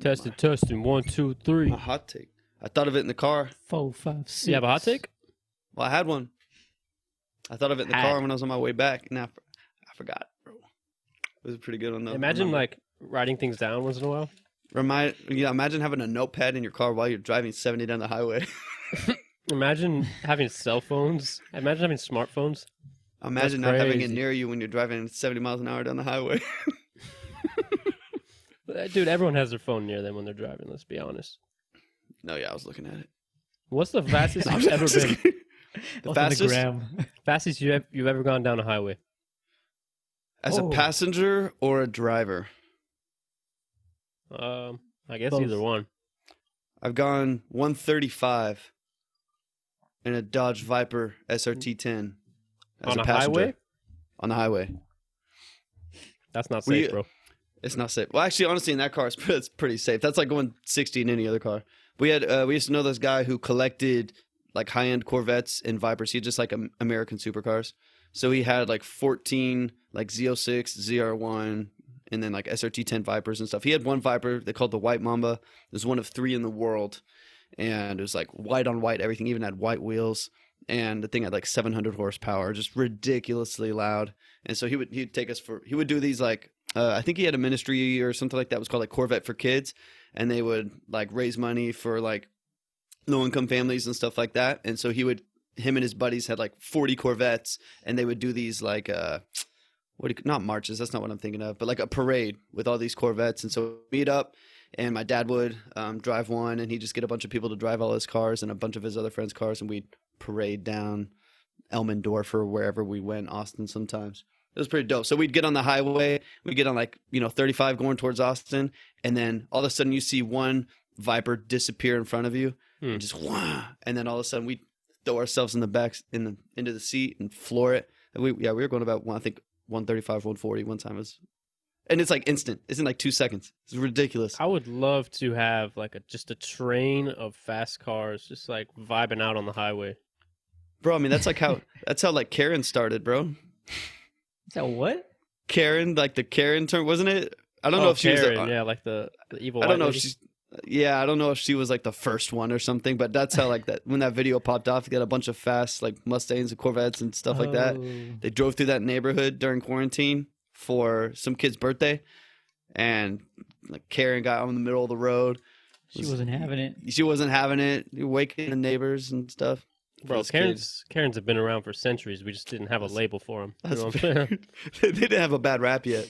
Testing. 1, 2, 3. A hot take. I thought of it in the car. 4, 5, 6. You have a hot take? Well, I had one. I thought of it in the car when I was on my way back, and I forgot, bro. It was a pretty good one, though. Imagine, like, writing things down once in a while. Imagine having a notepad in your car while you're driving 70 down the highway. Imagine having cell phones. Imagine having smartphones. Imagine not having it near you when you're driving 70 miles an hour down the highway. Dude, everyone has their phone near them when they're driving, let's be honest. No, yeah, I was looking at it. What's the fastest you've ever been? The fastest? Fastest you've ever gone down a highway? As a passenger or a driver? I guess Both. either one. I've gone 135 in a Dodge Viper SRT10 as On a a passenger. highway? On the highway. That's not safe, bro. It's not safe. Well, actually, honestly, in that car, it's pretty safe. That's like going 60 in any other car. We used to know this guy who collected like high-end Corvettes and Vipers. He had just like American supercars. So he had like 14 like Z06, ZR1, and then like SRT10 Vipers and stuff. He had one Viper they called the White Mamba. It was one of 3 in the world. And it was like white on white, everything, even had white wheels. And the thing had like 700 horsepower, just ridiculously loud. And so he'd take us he would do these like, I think he had a ministry or something like that. It was called like Corvette for Kids. And they would like raise money for like low income families and stuff like that. And so him and his buddies had like 40 Corvettes, and they would do these like, not marches. That's not what I'm thinking of, but like a parade with all these Corvettes. And so meet up, and my dad would drive one, and he'd just get a bunch of people to drive all his cars and a bunch of his other friends' cars, and we'd parade down Elmendorf or wherever we went, Austin sometimes. It was pretty dope. So we'd get on the highway. We'd get on like, 35 going towards Austin. And then all of a sudden you see one Viper disappear in front of you. And just, wah, and then all of a sudden we throw ourselves in the back, into the seat and floor it. And we were going about, I think, 135, 140 one time. And it's like instant. It's in like 2 seconds. It's ridiculous. I would love to have like just a train of fast cars just like vibing out on the highway. Bro, I mean, that's how like Karen started, bro. Is that what? Karen, like the Karen term, wasn't it? I don't know if she Karen, was. Yeah, like the evil. I don't know lady. if she's. Yeah, I don't know if she was like the first one or something, but that's how like that when that video popped off, you got a bunch of fast like Mustangs and Corvettes and stuff like that. They drove through that neighborhood during quarantine for some kid's birthday, and like Karen got out in the middle of the road. She wasn't having it. She wasn't having it. You're waking the neighbors and stuff. Bro, Karens have been around for centuries. We just didn't have a label for them. You know what I'm saying? They didn't have a bad rap yet.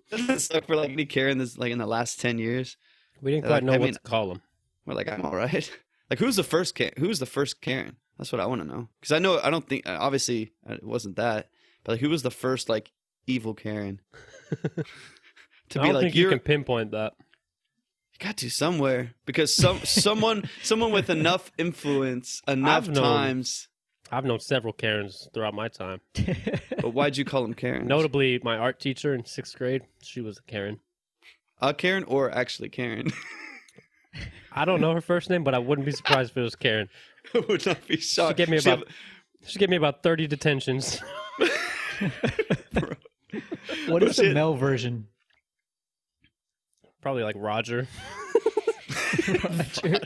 Doesn't it suck for like any Karen that's like in the last 10 years? We didn't quite know what to call them. We're like, I'm all right. Like, who's the first Karen? That's what I want to know. Because I don't think, obviously, it wasn't that. But like, who was the first like evil Karen? I don't think you can pinpoint that. You got to somewhere, because someone with enough influence, times. I've known several Karens throughout my time. But why'd you call them Karen? Notably, my art teacher in 6th grade, she was a Karen. A Karen or actually Karen? I don't know her first name, but I wouldn't be surprised if it was Karen. I would not be shocked. She gave me about 30 detentions. What is the male version? Probably like Roger. Roger.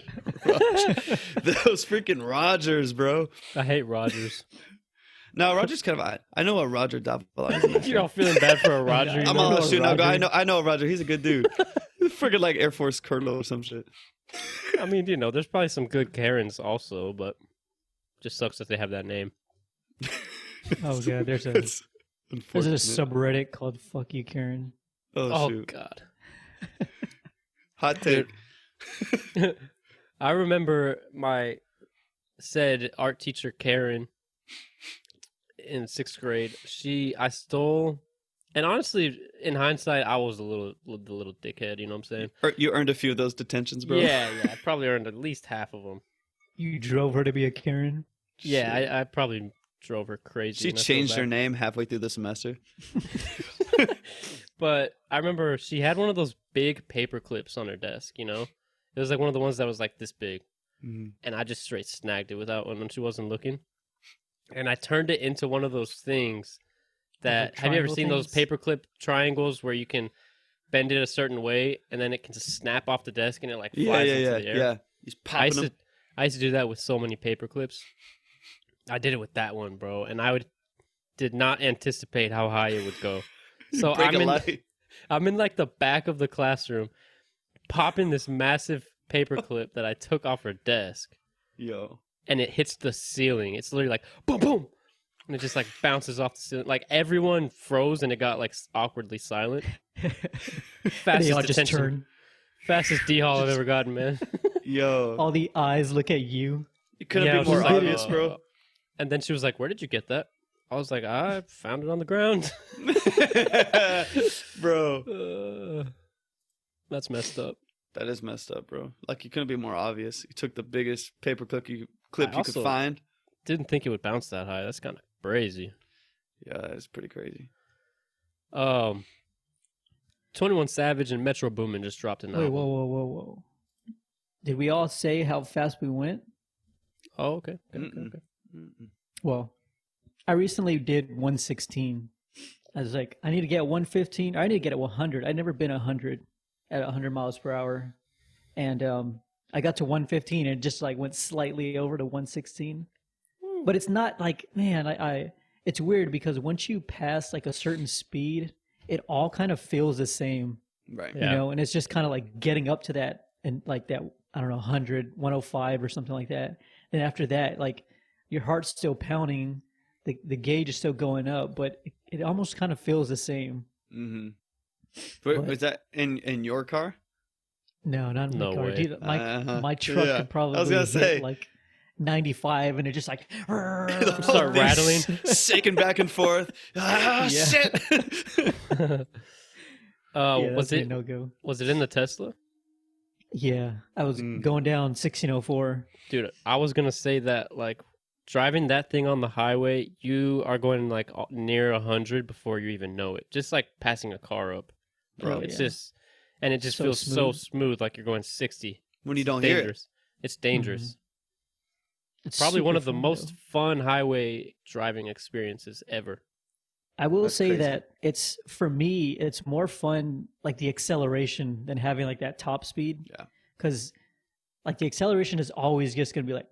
Those freaking Rogers, bro. I hate Rogers. No, Roger's kind of. I know a Roger Doppelganger. You're all feeling bad for a Roger. I'm all shooting. I know a Roger. He's a good dude. Freaking like Air Force Colonel or some shit. I mean, there's probably some good Karens also, but just sucks that they have that name. Oh god, there's a subreddit called "Fuck You, Karen." Oh shoot. God. Hot take. I remember my said art teacher Karen in 6th grade. I stole, and honestly, in hindsight, I was the little dickhead. You know what I'm saying? You earned a few of those detentions, bro. Yeah. I probably earned at least half of them. You drove her to be a Karen? Yeah, I probably drove her crazy. She changed her name halfway through the semester. But I remember she had one of those big paper clips on her desk, It was like one of the ones that was like this big. Mm-hmm. And I just straight snagged it when she wasn't looking. And I turned it into one of those things that, have you ever seen those paperclip triangles where you can bend it a certain way, and then it can just snap off the desk and it like flies into the air. Yeah. He's popping them. I used to do that with so many paper clips. I did it with that one, bro, and did not anticipate how high it would go. So I'm in like the back of the classroom, popping this massive paper clip that I took off her desk. Yo. And it hits the ceiling. It's literally like boom, boom, and it just like bounces off the ceiling. Like everyone froze and it got like awkwardly silent. Fastest attention. Fastest D-Hall I've ever gotten, man. Yo. All the eyes look at you. It couldn't be more obvious, bro. And then she was like, "Where did you get that?" I was like, "I found it on the ground." Bro. That's messed up. That is messed up, bro. Like, it couldn't be more obvious. You took the biggest paper clip you could find. Didn't think it would bounce that high. That's kind of crazy. Yeah, it's pretty crazy. 21 Savage and Metro Boomin just dropped an album. Whoa. Did we all say how fast we went? Oh, okay. Well, I recently did 116. I was like, I need to get 115. I need to get at 100. I'd never been 100 at 100 miles per hour. And I got to 115 and just like went slightly over to 116. But it's not like, man, it's weird because once you pass like a certain speed, it all kind of feels the same. Right. You know, and it's just kind of like getting up to that and like that, I don't know, 100, 105 or something like that. And after that, like your heart's still pounding, the gauge is still going up, but it almost kind of feels the same. Mm-hmm. But was that in your car? No, not in my car. Way. Dude, my truck could probably hit like 95 and it just like start rattling, shaking back and forth. Shit. Was it no go? Was it in the Tesla? Yeah, I was going down 1604. Dude, I was gonna say that like driving that thing on the highway, you are going like near 100 before you even know it. Just like passing a car up, bro. It's just, and it just feels so smooth, like you're going 60. When you don't hear it, it's dangerous. Mm-hmm. It's probably one of the fun, most fun highway driving experiences ever. I will say crazy. that it's, for me, it's more fun, like the acceleration than having like that top speed. Yeah. Because like the acceleration is always just going to be like,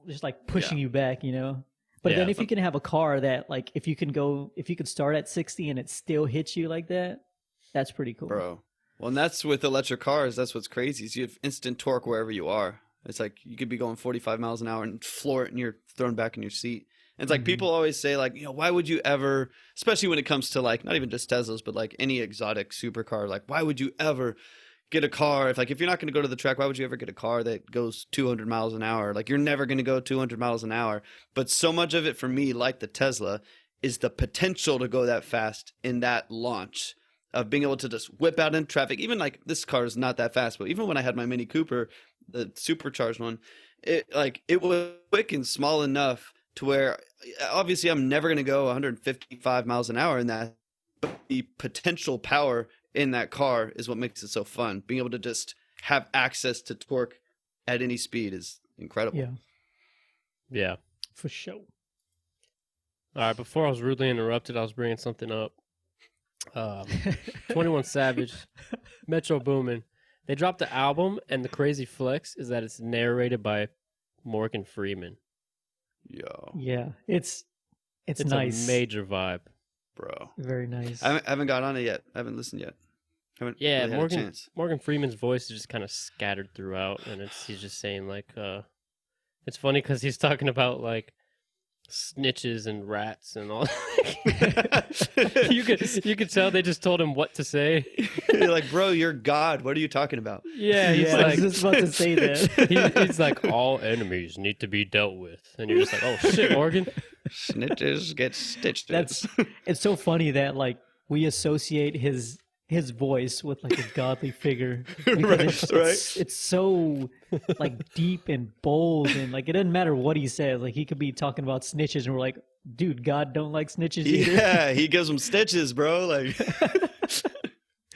just like pushing you back, you know? But then if you can have a car that like, if you can start at 60 and it still hits you like that, that's pretty cool. Bro. Well, and that's with electric cars. That's what's crazy is you have instant torque wherever you are. It's like you could be going 45 miles an hour and floor it and you're thrown back in your seat. And it's like people always say like, you know, why would you ever, especially when it comes to like not even just Teslas, but like any exotic supercar, like why would you ever get a car if you're not going to go to the track, why would you ever get a car that goes 200 miles an hour? Like you're never going to go 200 miles an hour. But so much of it for me, like the Tesla, is the potential to go that fast in that launch of being able to just whip out in traffic. Even like this car is not that fast, but even when I had my Mini Cooper, the supercharged one, it was quick and small enough to where obviously I'm never going to go 155 miles an hour in that, but the potential power in that car is what makes it so fun. Being able to just have access to torque at any speed is incredible. Yeah. For sure. All right, before I was rudely interrupted, I was bringing something up. 21 Savage, Metro Boomin. They dropped the album, and the crazy flex is that it's narrated by Morgan Freeman. Yo. Yeah, it's nice. A major vibe, bro. Very nice. I haven't got on it yet. I haven't listened yet. Really Morgan Freeman's voice is just kind of scattered throughout, and he's just saying like, it's funny because he's talking about like snitches and rats and all. you could tell they just told him what to say. You're like, bro, you're God. What are you talking about? Yeah, he's like, I was just about to say that. He's like, all enemies need to be dealt with, and you're just like, oh shit, Morgan. Snitches get stitched. It's so funny that like we associate his voice with like a godly figure. It's so like deep and bold, and like it doesn't matter what he says. Like he could be talking about snitches, and we're like, dude, God don't like snitches either. Yeah, he gives them stitches, bro. Like,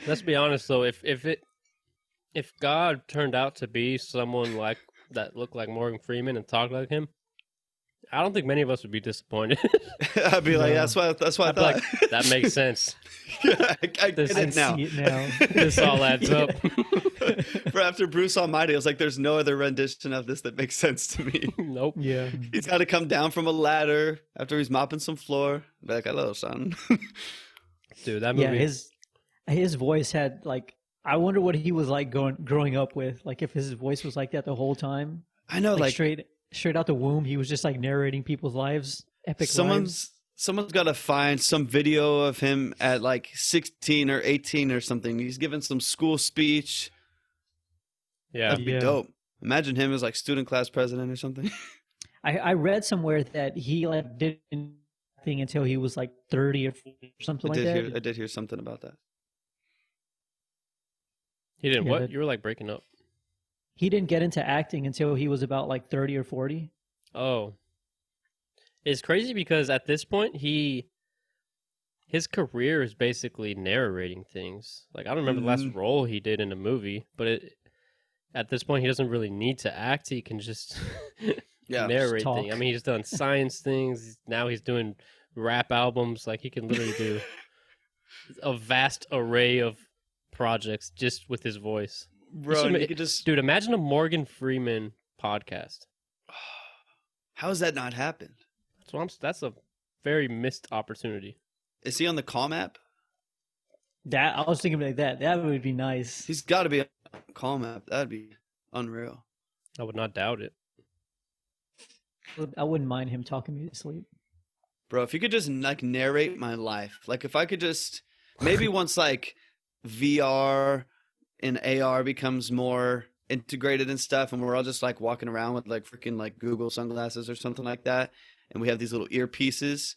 let's be honest though, if God turned out to be someone like that, looked like Morgan Freeman and talked like him, I don't think many of us would be disappointed. I'd be like, that's why I I'd be thought. like, that makes sense. Yeah, I get This- I it now. see it now. This all adds up. For after Bruce Almighty, I was like, there's no other rendition of this that makes sense to me. Nope. Yeah. He's got to come down from a ladder after he's mopping some floor. Be like, hello, son. Dude, that movie. Yeah, his voice had like, I wonder what he was like growing up with. Like if his voice was like that the whole time. I know, like straight out the womb, he was just like narrating people's lives, epic lives. Someone's got to find some video of him at like 16 or 18 or something. He's giving some school speech. Yeah. That'd be Yeah. dope. Imagine him as like student class president or something. I read somewhere that he like didn't thing until he was like 30 or something like that. I did hear something about that. He didn't Yeah, what? that- You were like breaking up. He didn't get into acting until he was about like 30 or 40. Oh. It's crazy because at this point his career is basically narrating things. Like I don't remember the last role he did in a movie, but at this point he doesn't really need to act. He can just Yeah, narrate talk. things. I mean, he's done science things. Now he's doing rap albums. Like he can literally do a vast array of projects just with his voice. bro, you could just. Dude, imagine a Morgan Freeman podcast. How has that not happened? That's a very missed opportunity. Is he on the Calm app? That I was thinking like that. That would be nice. He's got to be on the Calm app. That'd be unreal. I would not doubt it. I wouldn't mind him talking me to sleep. Bro, if you could just like narrate my life, like if I could just maybe once like VR and AR becomes more integrated and stuff, and we're all just like walking around with like freaking like Google sunglasses or something like that, and we have these little earpieces,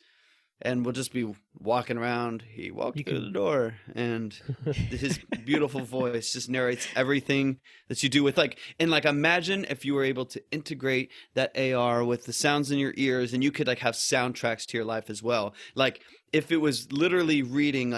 and we'll just be walking around. He walked through the door, and his beautiful voice just narrates everything that you do with like, and like imagine if you were able to integrate that AR with the sounds in your ears, and you could like have soundtracks to your life as well. Like if it was literally reading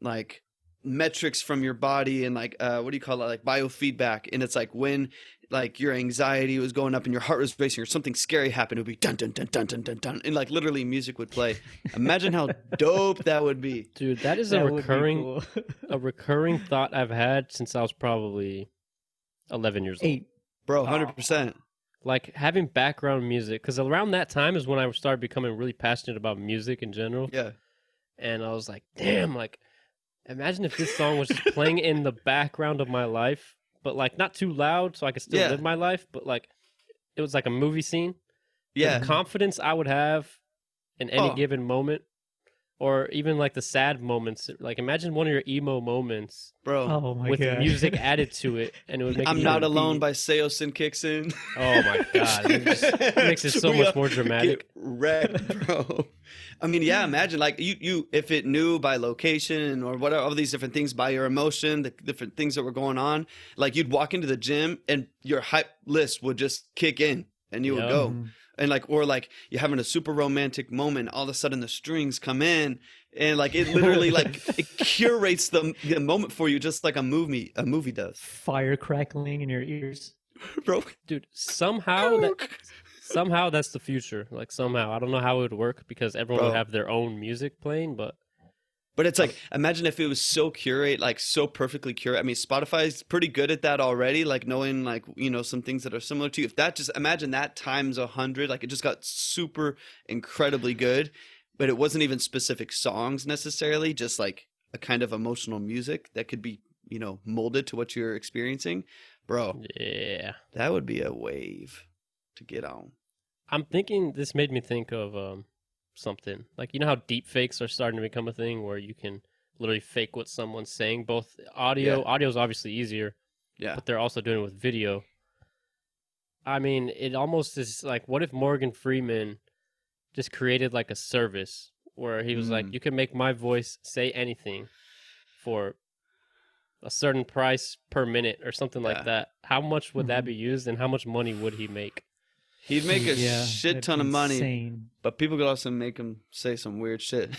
like metrics from your body and like what do you call it, like biofeedback, and it's like when like your anxiety was going up and your heart was racing or something scary happened, it would be dun dun dun dun dun dun dun, and like literally music would play. Imagine how dope that would be. Dude, that is That a would be recurring cool. a recurring thought I've had since I was probably 11 years old. 8. Bro, 100%. Like having background music, because around that time is when I started becoming really passionate about music in general. Yeah. And I was like, damn, like imagine if this song was just playing in the background of my life, but like not too loud so I could still Yeah. live my life, but like it was like a movie scene. Yeah. The confidence I would have in any Oh. given moment, or even like the sad moments. Like imagine one of your emo moments Bro, Oh my with god. music added to it, and it would make I'm you Not feel- Alone by Seosin kicks in. Oh my god, it makes it so We much more dramatic. Get wrecked, bro. I mean, yeah, imagine like you if it knew by location or whatever, all these different things, by your emotion, the different things that were going on. Like you'd walk into the gym and your hype list would just kick in, and you would Yeah. go. And like, or like you're having a super romantic moment, all of a sudden the strings come in, and like it literally like it curates the moment for you, just like a movie does, Fire crackling in your ears. bro. Dude, somehow that's the future. Like somehow, I don't know how it would work because everyone would Bro. have their own music playing, but But it's like, imagine if it was so so perfectly curated. I mean, Spotify's pretty good at that already, like knowing like, some things that are similar to you. If that just, imagine that times 100, like it just got super incredibly good, but it wasn't even specific songs necessarily, just like a kind of emotional music that could be, molded to what you're experiencing. Bro, yeah. that would be a wave to get on. I'm thinking this made me think of something. Like, you know how deep fakes are starting to become a thing where you can literally fake what someone's saying, both audio. Yeah. Audio is obviously easier, Yeah. but they're also doing it with video. I mean, it almost is like, what if Morgan Freeman just created like a service where he was like, you can make my voice say anything for a certain price per minute or something like Yeah. that. How much would that be used, and how much money would he make? He'd make a Yeah, shit that'd ton be of money, insane. but people could also make him say some weird shit.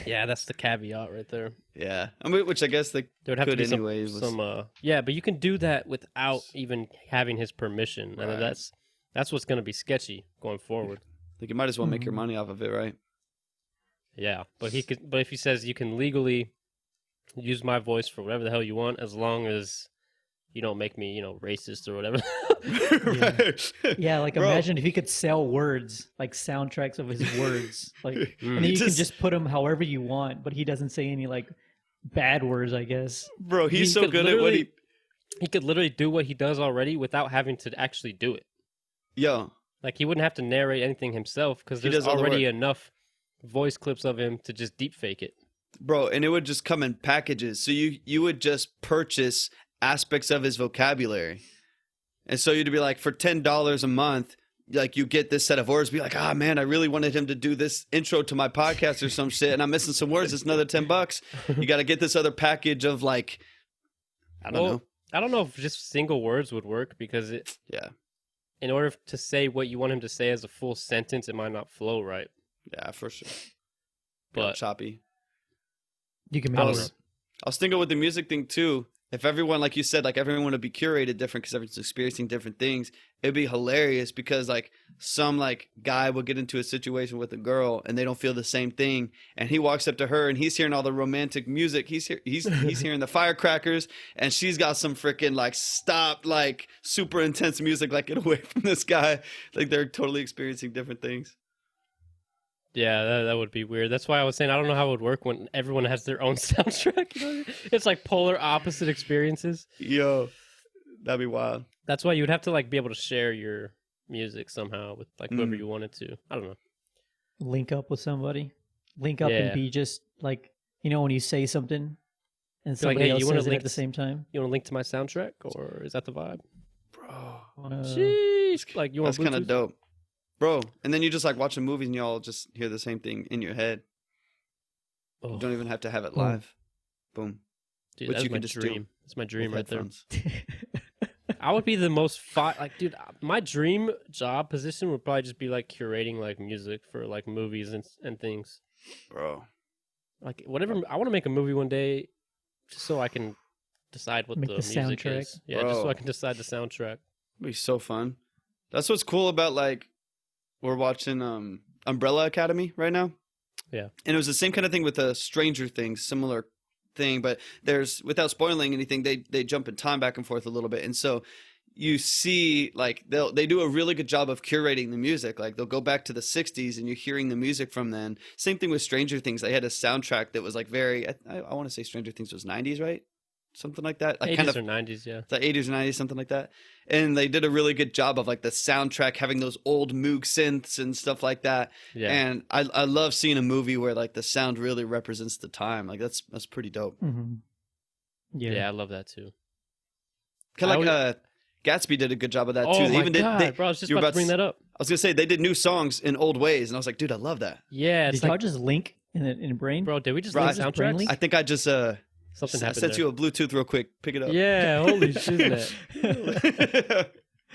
Yeah, that's the caveat right there. Yeah. I mean, which I guess they There would have could to be anyways. some yeah, but you can do that without even having his permission, Right. and That's what's going to be sketchy going forward. Like you might as well make your money off of it, right? Yeah, but if he says you can legally use my voice for whatever the hell you want, as long as you don't make me, racist or whatever. Right. Yeah, like Bro. imagine if he could sell words, like soundtracks of his words, like, and then you can just put them however you want, but he doesn't say any like bad words, I guess. Bro, he's He so could good at what he. He could literally do what he does already without having to actually do it. Yo, Like he wouldn't have to narrate anything himself because He there's does all the already work. enough voice clips of him to just deep fake it. bro, and it would just come in packages. So you would just purchase aspects of his vocabulary, and so you'd be like, for $10 a month, like you get this set of words. Be like, ah, man, I really wanted him to do this intro to my podcast or some shit, and I'm missing some words. It's another $10. You got to get this other package of like, I don't know. I don't know if just single words would work because Yeah, in order to say what you want him to say as a full sentence, it might not flow right. yeah, for sure. But choppy. You can I make was thinking with the music thing too. If everyone, like you said, like everyone would be curated different because everyone's experiencing different things, it'd be hilarious because like some like guy will get into a situation with a girl and they don't feel the same thing, and he walks up to her and he's hearing all the romantic music. He's hearing the firecrackers, and she's got some freaking like like super intense music. Like, get away from this guy. Like they're totally experiencing different things. yeah, that would be weird. That's why I was saying I don't know how it would work when everyone has their own soundtrack. It's like polar opposite experiences. Yo, that'd be wild. That's why you would have to like be able to share your music somehow with like whoever you wanted to. I don't know. link up with somebody, link up Yeah. and be just like, when you say something and Like, somebody hey, else you wanna says it link at the same time. You want to link to my soundtrack, or is that the vibe? Bro. Sheesh. Like you want That's kind of Bluetooth? dope, bro. And then you just like watching movies and y'all just hear the same thing in your head. Oh, You don't even have to have it live. Boom. dude, which that's you my can just do dream. That's my dream With right there. headphones. I would be the most like, dude. My dream job position would probably just be like curating like music for like movies and things. Bro. Like whatever. I want to make a movie one day, just so I can decide what Make the the music soundtrack. is. Yeah, just so Bro. I can decide the soundtrack. It'd be so fun. That's what's cool about like we're watching Umbrella Academy right now. Yeah. And it was the same kind of thing with Stranger Things, similar thing, but there's, without spoiling anything, they jump in time back and forth a little bit. And so you see like they do a really good job of curating the music. Like they'll go back to the 60s and you're hearing the music from then. Same thing with Stranger Things. They had a soundtrack that was like very, I want to say Stranger Things was 90s, right? Something like that. Like 80s kind of or 90s, yeah. the 80s or 90s, something like that. And they did a really good job of like the soundtrack having those old Moog synths and stuff like that. Yeah. And I love seeing a movie where like the sound really represents the time. Like that's pretty dope. Mhm. Yeah, I love that too. Kind of I like Gatsby did a good job of that Oh too. They my even god, did, bro! I was just you were about to bring that up. I was gonna say they did new songs in old ways, and I was like, dude, I love that. Yeah, it's Did y'all like, just link in a brain? bro, did we just Bro, link I just brain soundtracks? link? I think I just Something I happened sent there. you a Bluetooth real quick. Pick it up. Yeah, holy shit,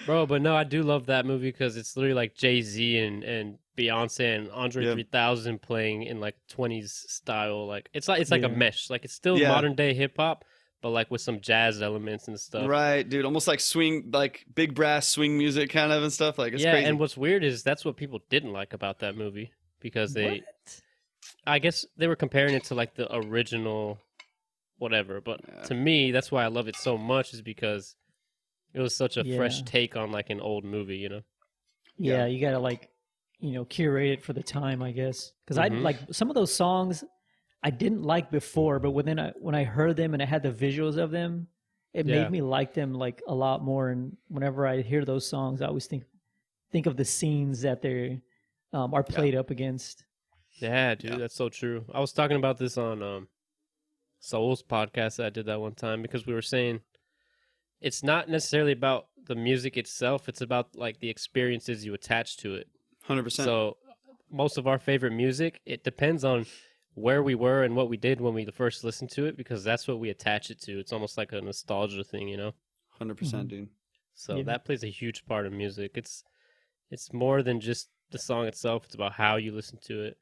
bro. But no, I do love that movie because it's literally like Jay-Z and Beyonce and Andre Yeah. 3000 playing in like 20s style. Like it's like a Yeah. mesh. Like it's still Yeah. modern day hip hop, but like with some jazz elements and stuff. Right, dude. Almost like swing, like big brass swing music kind of and stuff. Like it's yeah, crazy. and what's weird is that's what people didn't like about that movie because they, I guess they were comparing it to like the original, whatever. But Yeah. to me, that's why I love it so much is because it was such a fresh Yeah. take on like an old movie, you know? Yeah, you gotta like, curate it for the time, I guess. Because I Mhm. like some of those songs I didn't like before, but when I heard them and I had the visuals of them, it Yeah. made me like them like a lot more. And whenever I hear those songs, I always think of the scenes that they are played up against. Yeah, dude, Yeah. that's so true. I was talking about this on Soul's podcast. I did that one time because we were saying it's not necessarily about the music itself. It's about like the experiences you attach to it. 100%. So most of our favorite music, it depends on where we were and what we did when we first listened to it because that's what we attach it to. It's almost like a nostalgia thing, you know? 100%, dude. So Yeah. that plays a huge part of music. It's more than just the song itself. It's about how you listen to it,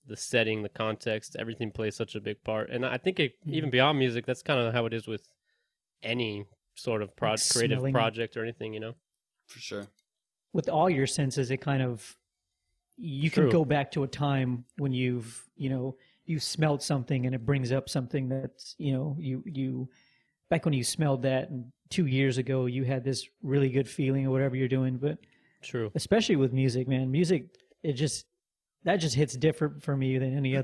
the setting, the context. Everything plays such a big part. And I think even beyond music, that's kind of how it is with any sort of Like creative smelling. project or anything, you know? For sure. with all your senses, it kind of, you can True. go back to a time when you've smelled something and it brings up something that's, you back when you smelled that and 2 years ago you had this really good feeling or whatever you're doing. But True. especially with music, man, that just hits different for me than any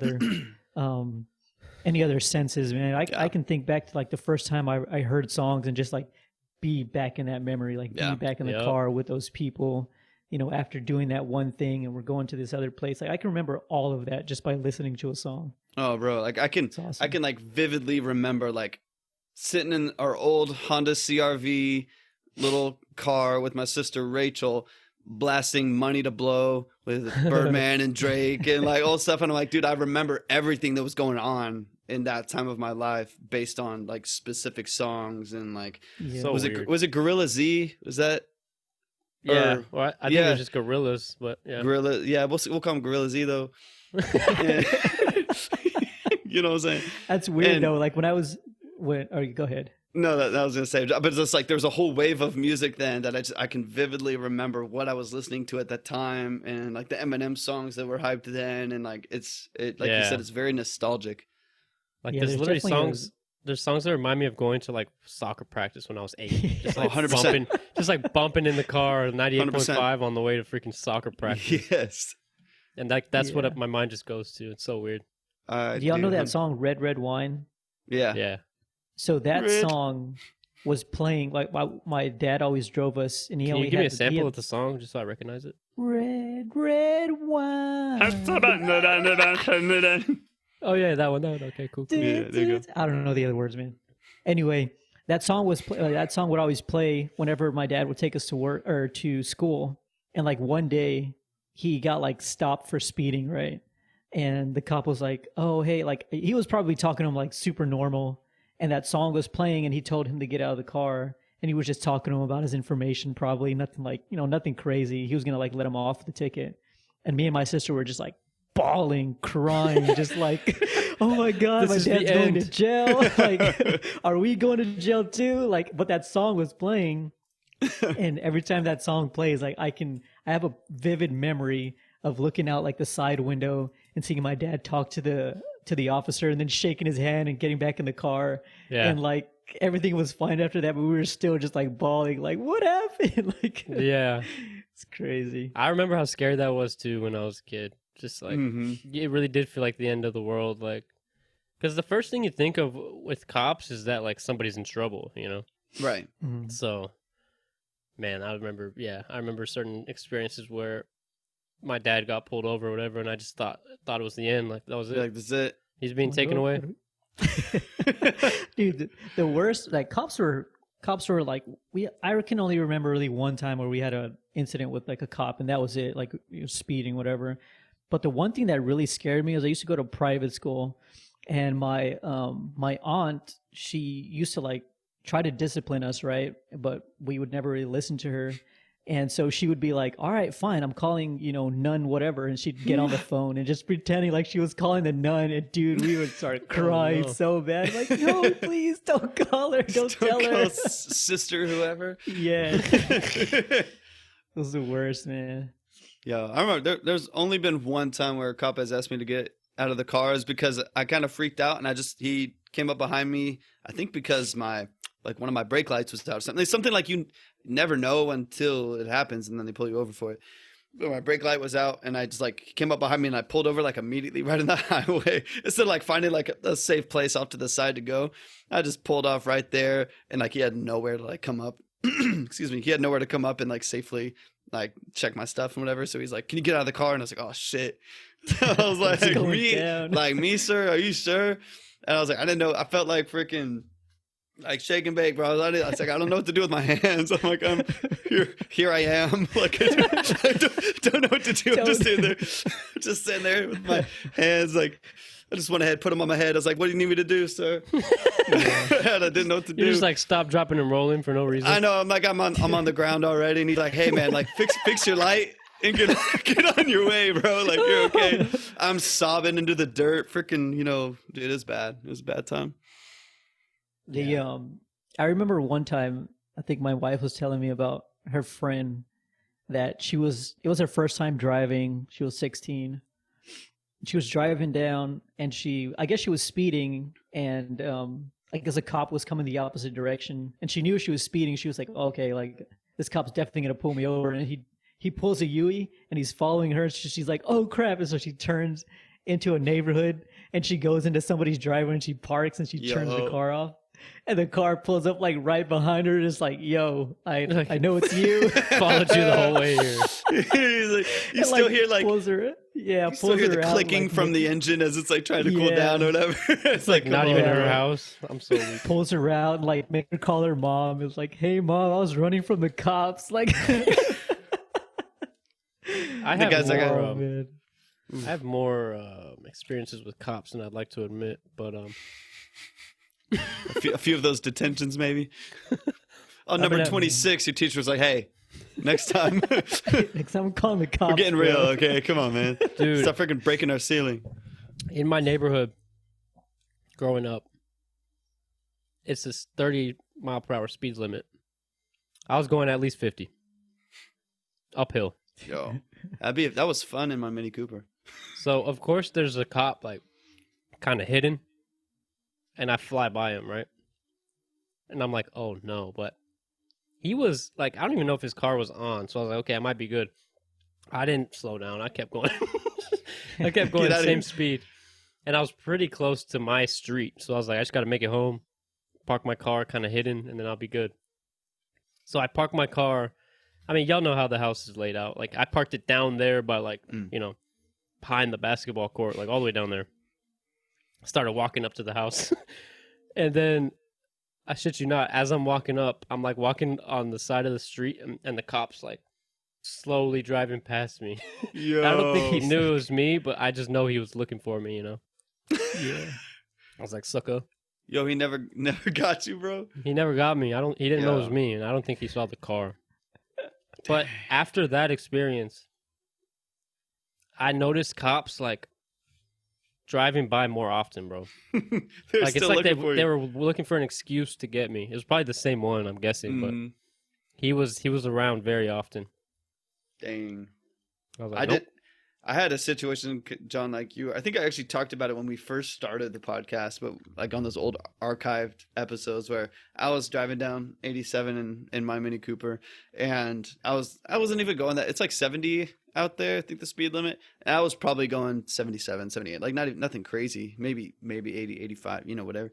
other senses, man. I can think back to like the first time I heard songs and just like be back in that memory, like be back in the car with those people, after doing that one thing and we're going to this other place. Like I can remember all of that just by listening to a song. Oh, bro, like I can like vividly remember like sitting in our old Honda CRV little car with my sister Rachel, blasting Money to Blow with Birdman and Drake and like all stuff. And I'm like, dude, I remember everything that was going on in that time of my life based on like specific songs and like, was it Gorilla Z? Was that? Yeah, well, I think it was just Gorillas, but yeah. Gorilla, yeah, we'll call them Gorilla Z though. You know what I'm saying? That's weird though. Like go ahead. No, that I was gonna say, but it's just like there's a whole wave of music then that I can vividly remember what I was listening to at that time, and like the Eminem songs that were hyped then, and like you said, it's very nostalgic. Like there's literally songs. There's songs that remind me of going to like soccer practice when I was 8. Just like 100%. bumping in the car 98.5 on the way to freaking soccer practice. Yes. And that's what my mind just goes to. It's so weird. Do y'all know that song Red Red Wine? Yeah. Yeah. So that song was playing like my dad always drove us, and Can you give me a sample of the song just so I recognize it? Red Red Wine. Oh yeah, that one. Okay, cool. Yeah, there you go. I don't know the other words, man. Anyway, that song would always play whenever my dad would take us to work or to school. And like one day, he got like stopped for speeding, right? And the cop was like, "Oh, hey," like he was probably talking to him like super normal, and that song was playing, and he told him to get out of the car, and he was just talking to him about his information, probably nothing like nothing crazy. He was gonna like let him off the ticket, and me and my sister were just like bawling, crying, just like, oh my god, my dad's going to jail. Like, are we going to jail too? Like, but that song was playing, and every time that song plays, like I have a vivid memory of looking out like the side window and seeing my dad talk to the officer and then shaking his hand and getting back in the car. Yeah. And like everything was fine after that, but we were still just like bawling, like, what happened? Like, yeah, it's crazy. I remember how scared that was too when I was a kid. Just like it really did feel like the end of the world, like because the first thing you think of with cops is that like somebody's in trouble, right? Mm-hmm. So, man, I remember certain experiences where my dad got pulled over or whatever, and I just thought it was the end, like that was it. Like, that's it. He's being taken away. Dude, the worst, like cops were like I can only remember really one time where we had an incident with like a cop, and that was it, like speeding, whatever. But the one thing that really scared me is I used to go to private school, and my aunt, she used to like try to discipline us, right? But we would never really listen to her. And so she would be like, all right, fine, I'm calling, nun, whatever. And she'd get on the phone and just pretending like she was calling the nun. And dude, we would start crying so bad. Like, no, please don't call her. Don't tell her. Sister, whoever. Yeah. It was the worst, man. Yeah, I remember there's only been one time where a cop has asked me to get out of the car is because I kind of freaked out, and he came up behind me, I think because one of my brake lights was out or something. It's something like you never know until it happens, and then they pull you over for it. But my brake light was out, and I just like came up behind me, and I pulled over like immediately right in the highway. Instead of like finding like a safe place off to the side to go, I just pulled off right there, and like he had nowhere to like come up. Excuse me, he had nowhere to come up and like safely like check my stuff and whatever. So he's like, "Can you get out of the car?" And I was like, "Oh shit!" I was like, "Me, sir? Are you sure?" And I was like, "I didn't know." I felt like freaking like shake and bake, bro. I was like, "I don't know what to do with my hands." I'm like, "I'm here. I am." Like, I don't know what to do. I'm just sitting there with my hands like. I just went ahead, put them on my head. I was like, "What do you need me to do, sir?" And I didn't know what to do. You just like stop, dropping, and rolling for no reason. I know. I'm like, I'm on the ground already, and he's like, "Hey, man, like fix your light and get on your way, bro. Like you're okay." I'm sobbing into the dirt. Freaking, dude, it's bad. It was a bad time. I remember one time, I think my wife was telling me about her friend. that it was her first time driving. She was 16. She was driving down, and I guess she was speeding, and I guess a cop was coming the opposite direction, and she knew she was speeding. She was like, okay, like this cop's definitely gonna pull me over, and he pulls a Yui, and he's following her. She's like, oh crap! And so she turns into a neighborhood, and she goes into somebody's driveway, and she parks, and she turns the car off. And the car pulls up like right behind her, and it's like, "Yo, I know it's you." Followed you the whole way here. He's like, you still hear like pulls her, yeah, you still hear the clicking from the engine as it's like trying to cool down or whatever. It's like not even her house. I'm so weak. Pulls her out, and, like make her call her mom. It's like, "Hey, mom, I was running from the cops." Like, I have more experiences with cops than I'd like to admit, but a few of those detentions, maybe. On number 26, your teacher was like, "Hey, next time, next time I'm calling the cops. We're getting real, okay? Come on, man. Dude, stop freaking breaking our ceiling." In my neighborhood, growing up, it's this 30-mile-per-hour speed limit. I was going at least 50, uphill. Yo, that was fun in my Mini Cooper. So of course, there's a cop like kind of hidden. And I fly by him, right? And I'm like, oh no. But he was like, I don't even know if his car was on. So I was like, okay, I might be good. I didn't slow down. I kept going. I kept going the same speed. And I was pretty close to my street. So I was like, I just got to make it home, park my car kind of hidden, and then I'll be good. So I parked my car. I mean, y'all know how the house is laid out. Like, I parked it down there by, like, behind the basketball court, like all the way down there. Started walking up to the house. And then, I shit you not, as I'm walking up, I'm like walking on the side of the street, and the cop's like slowly driving past me. Yo. I don't think he knew it was me, but I just know he was looking for me, you know? Yeah. I was like, sucker. Yo, he never got you, bro? He never got me. He didn't know it was me, and I don't think he saw the car. But after that experience, I noticed cops like driving by more often, bro. Like it's like they were looking for an excuse to get me. It was probably the same one, I'm guessing, but he was around very often. Dang. I was like, nope. I had a situation, John, like you. I think I actually talked about it when we first started the podcast, but like on those old archived episodes where I was driving down 87 in my Mini Cooper, and I wasn't even going that. It's like 70 out there, I think the speed limit. And I was probably going 77, 78, like nothing crazy. Maybe 80, 85, whatever.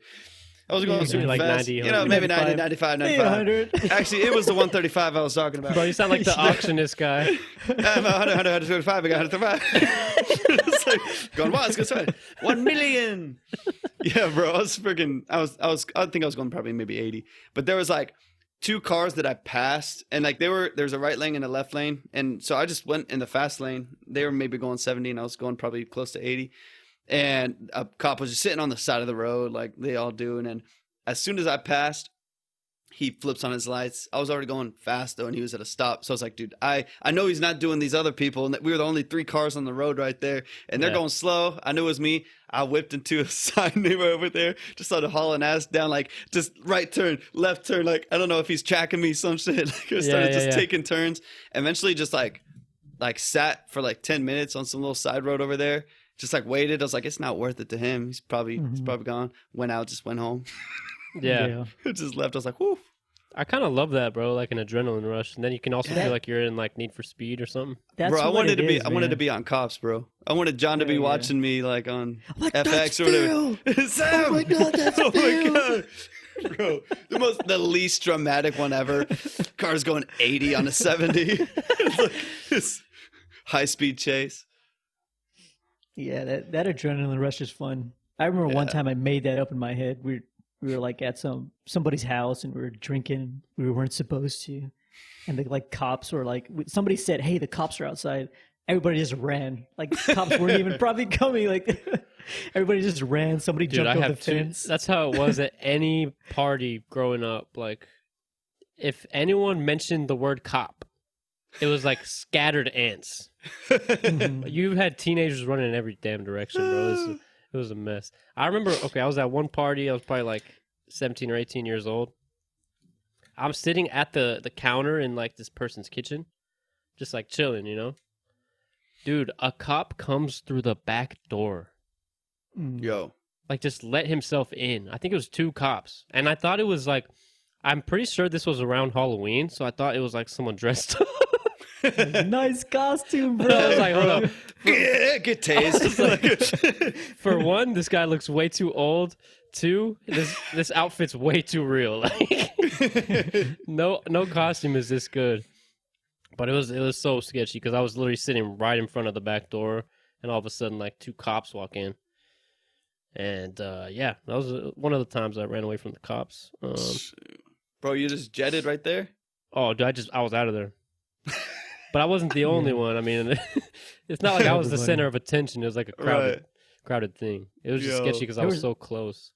I was going super like fast. 90, maybe 90, 95, 95. Actually, it was the 135 I was talking about. Bro, you sound like the auctionist guy. I'm 135, I got 135. It's like, going once, go twice. 1 million. Yeah, bro, I think I was going probably maybe 80. But there was like 2 cars that I passed, and like there's a right lane and a left lane. And so I just went in the fast lane. They were maybe going 70, and I was going probably close to 80. And a cop was just sitting on the side of the road like they all do. And then as soon as I passed, he flips on his lights. I was already going fast, though, and he was at a stop. So I was like, dude, I know he's not doing these other people. And we were the only 3 cars on the road right there. And they're going slow. I knew it was me. I whipped into a side neighbor over there. Just started hauling ass down, like, just right turn, left turn. Like, I don't know if he's tracking me, some shit. Like, I started taking turns. Eventually just, like sat for, like, 10 minutes on some little side road over there. Just like waited. I was like, it's not worth it to him. He's probably gone. Went out, just went home. Yeah. Just left. I was like, whoo. I kind of love that, bro. Like an adrenaline rush, and then you can also feel like you're in like Need for Speed or something. Bro, I wanted to be on Cops, bro. I wanted John to be watching me like on FX or whatever. Sam! Oh my god, that's oh my god. Bro, the least dramatic one ever. Car's going 80 on a 70. It's like this high-speed chase. Yeah, that adrenaline rush is fun. I remember one time I made that up in my head. We were like at somebody's house and we were drinking. We weren't supposed to, and the like cops were like, somebody said, "Hey, the cops are outside." Everybody just ran. Like cops weren't even probably coming. Like everybody just ran. Somebody jumped over the fence. That's how it was at any party growing up. Like if anyone mentioned the word cop, it was like scattered ants. You had teenagers running in every damn direction, bro. It was a mess. I remember, I was at one party. I was probably like 17 or 18 years old. I'm sitting at the counter in like this person's kitchen, just like chilling, Dude, a cop comes through the back door. Yo. Like, just let himself in. I think it was 2 cops. And I thought it was like, I'm pretty sure this was around Halloween, so I thought it was like someone dressed up. Nice costume, bro. I was like, hold up. Get tased. For one, this guy looks way too old. 2, this outfit's way too real. Like, no costume is this good. But it was so sketchy because I was literally sitting right in front of the back door, and all of a sudden, like 2 cops walk in, and that was one of the times I ran away from the cops. Bro, you just jetted right there. Oh, dude, I was out of there. But I wasn't the only one. I mean, it's not like I was the center of attention. It was like a crowded thing. It was just sketchy because I was so close.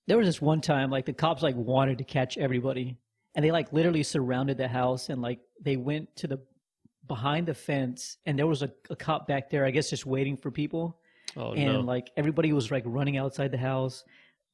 There was this one time, like the cops like wanted to catch everybody, and they like literally surrounded the house, and like they went to the behind the fence, and there was a cop back there, I guess, just waiting for people. Oh, and like everybody was like running outside the house.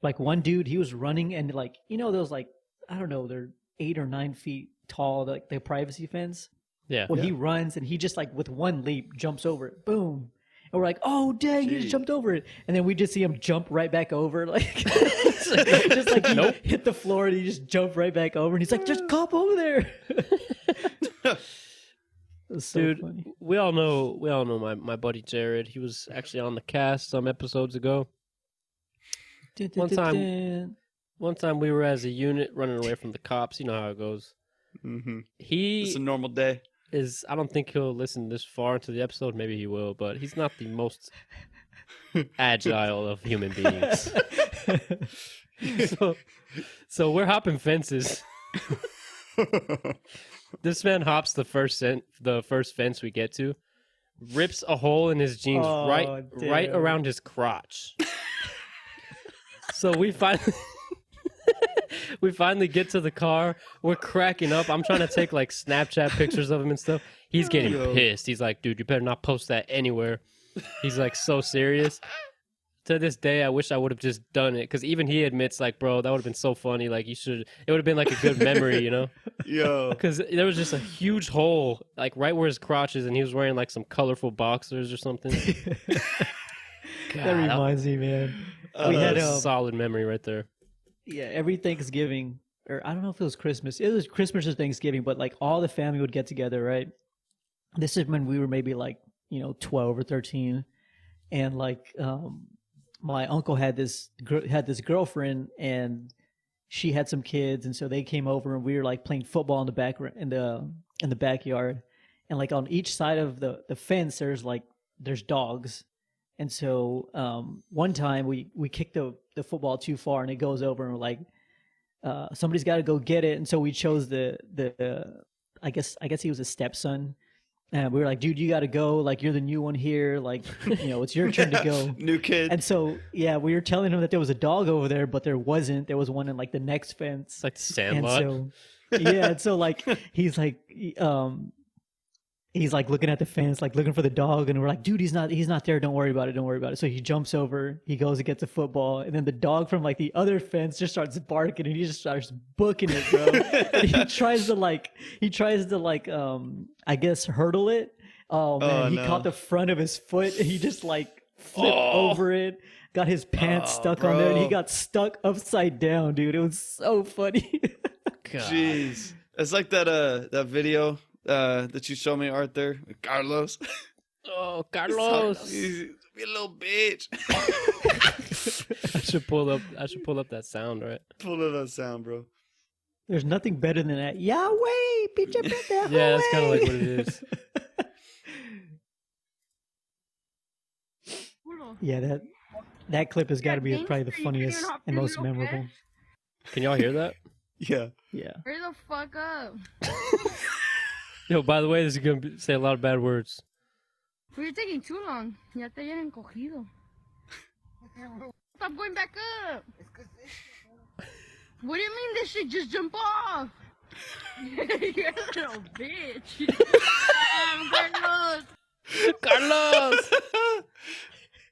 Like one dude, he was running, and like those like I don't know, they're 8 or 9 feet tall, like the privacy fence. Yeah. Well, he runs, and he just like with one leap jumps over it. Boom. And we're like, oh, dang, he just jumped over it. And then we just see him jump right back over. Like, just like he hit the floor, and he just jumped right back over. And he's like, just cop over there. So dude, funny. we all know my buddy Jared. He was actually on the cast some episodes ago. One time we were as a unit running away from the cops. You know how it goes. Mm-hmm. It's a normal day. I don't think he'll listen this far into the episode. Maybe he will, but he's not the most agile of human beings. So we're hopping fences. This man hops the first fence we get to, rips a hole in his jeans right around his crotch. So we finally get to the car. We're cracking up. I'm trying to take like Snapchat pictures of him and stuff. He's getting pissed. He's like, dude, you better not post that anywhere. He's like so serious. To this day, I wish I would have just done it, because even he admits, like, bro, that would have been so funny. Like, it would have been like a good memory, Yo. Because there was just a huge hole, like right where his crotch is, and he was wearing like some colorful boxers or something. That reminds me, man. We had a solid memory right there. Yeah, every Thanksgiving, or I don't know if it was Christmas. It was Christmas or Thanksgiving, but like all the family would get together, right? This is when we were maybe like 12 or 13, and like my uncle had this girlfriend, and she had some kids, and so they came over, and we were like playing football in the backyard, and like on each side of the fence there's dogs, and so one time we kicked the football too far, and it goes over, and we're like, somebody's got to go get it, and so we chose the I guess he was a stepson. And we were like, dude, you got to go. Like, you're the new one here. Like, it's your turn to go. New kid. And so, yeah, we were telling him that there was a dog over there, but there wasn't. There was one in like the next fence. It's like Sandlot. And so, yeah. And so like, he's like looking at the fence, like looking for the dog. And we're like, dude, he's not there. Don't worry about it. Don't worry about it. So he jumps over, he goes and gets a football. And then the dog from like the other fence just starts barking, and he just starts booking it, bro. And he tries to I guess hurdle it. Oh man, he caught the front of his foot, and he just like flipped over it, got his pants stuck on there, and he got stuck upside down, dude. It was so funny. Jeez. It's like that video that you showed me, Arthur, with Carlos. Oh, Carlos. He's a little bitch. I should pull up that sound, right? Pull up that sound, bro. There's nothing better than that. Yahweh, pinche pendejo. Yeah, that's kind of like what it is. Yeah, that clip has got to be probably the funniest and most memorable. Can y'all hear that? Yeah. Hurry the fuck up. Yo, by the way, this is going to say a lot of bad words. Well, you're taking too long. Ya te habían encogido. Stop going back up. What do you mean this shit just jump off? You're a little bitch. Carlos!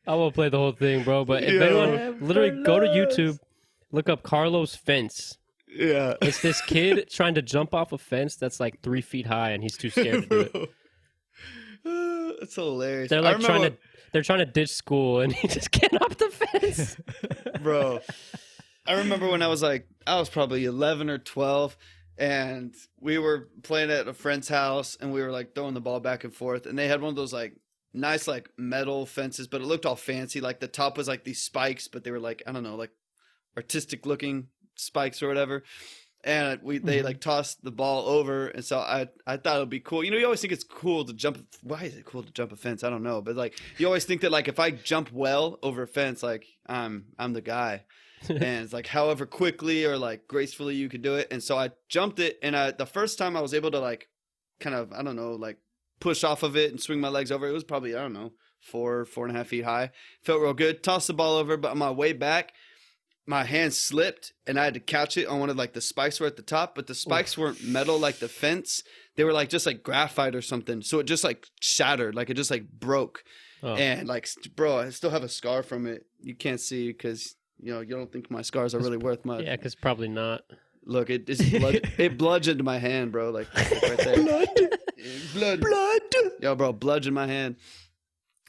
I won't play the whole thing, bro, but if anyone, literally go to YouTube, look up Carlos Fence. Yeah. It's this kid trying to jump off a fence that's like 3 feet high, and he's too scared to do it. That's hilarious. They're I like remember, they're trying to ditch school, and he just can't hop the fence. bro. I remember when I was probably 11 or 12, and we were playing at a friend's house, and we were like throwing the ball back and forth, and they had one of those like nice like metal fences, but it looked all fancy. Like the top was like these spikes, but they were like, I don't know, like artistic looking spikes or whatever. And they like tossed the ball over, and so I thought it would be cool. You know, you always think it's cool to jump. Why is it cool to jump a fence? I don't know, but like you always think that like if I jump well over a fence, like I'm the guy. And it's like however quickly or like gracefully you could do it. And so I jumped it, and the first time I was able to like kind of, I don't know, like push off of it and swing my legs over. It was probably, I don't know, 4.5 feet high. Felt real good. Tossed the ball over, but on my way back, my hand slipped, and I had to catch it on one of like the spikes were at the top, but the spikes weren't metal like the fence. They were like just like graphite or something. So it just like shattered, like it just like broke. Oh. And like, bro, I still have a scar from it. You can't see because, you know, you don't think my scars are really worth much. Yeah, because probably not. Look, it bludgeoned my hand, bro. Like right there. Blood. Yo, bro, bludgeoned my hand.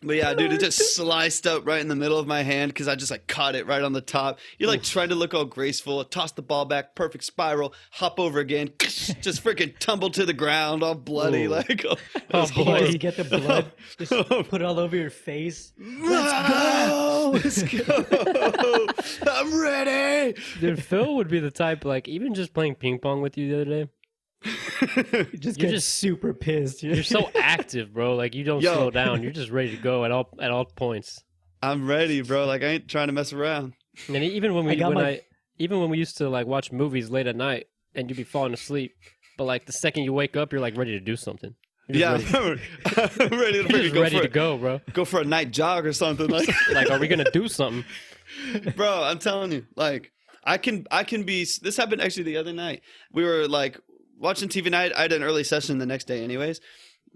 But yeah, dude, it just sliced up right in the middle of my hand because I just like caught it right on the top. You're like trying to look all graceful, toss the ball back, perfect spiral, hop over again, just freaking tumble to the ground, all bloody. Ooh. Like, you get the blood, just put it all over your face. Let's go. I'm ready. Dude, Phil would be the type, like, even just playing ping pong with you the other day. You're just super pissed. You're so active, bro. Like you don't slow down. You're just ready to go at all points. I'm ready, bro. Like I ain't trying to mess around. And even when we used to like watch movies late at night, and you'd be falling asleep, but like the second you wake up, you're like ready to do something. Yeah, I'm ready to go, bro. Go for a night jog or something. Like, like, are we gonna do something, bro? I'm telling you, like I can be. This happened actually the other night. We were like watching TV night. I had an early session the next day anyways.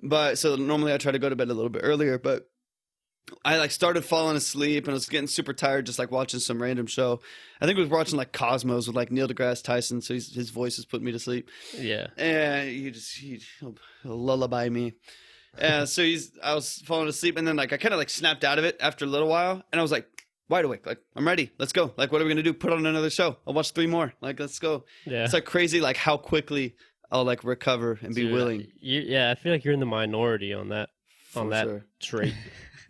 But so normally I try to go to bed a little bit earlier, but I like started falling asleep and I was getting super tired just like watching some random show. I think we was watching like Cosmos with like Neil deGrasse Tyson. So his voice is putting me to sleep. Yeah. And he'll lullaby me. And so I was falling asleep and then like I kind of like snapped out of it after a little while and I was like wide awake. Like, I'm ready. Let's go. Like, what are we going to do? Put on another show. I'll watch 3 more. Like, let's go. Yeah. It's like crazy, like how quickly I'll like recover and be willing. Yeah, I feel like you're in the minority on that trait.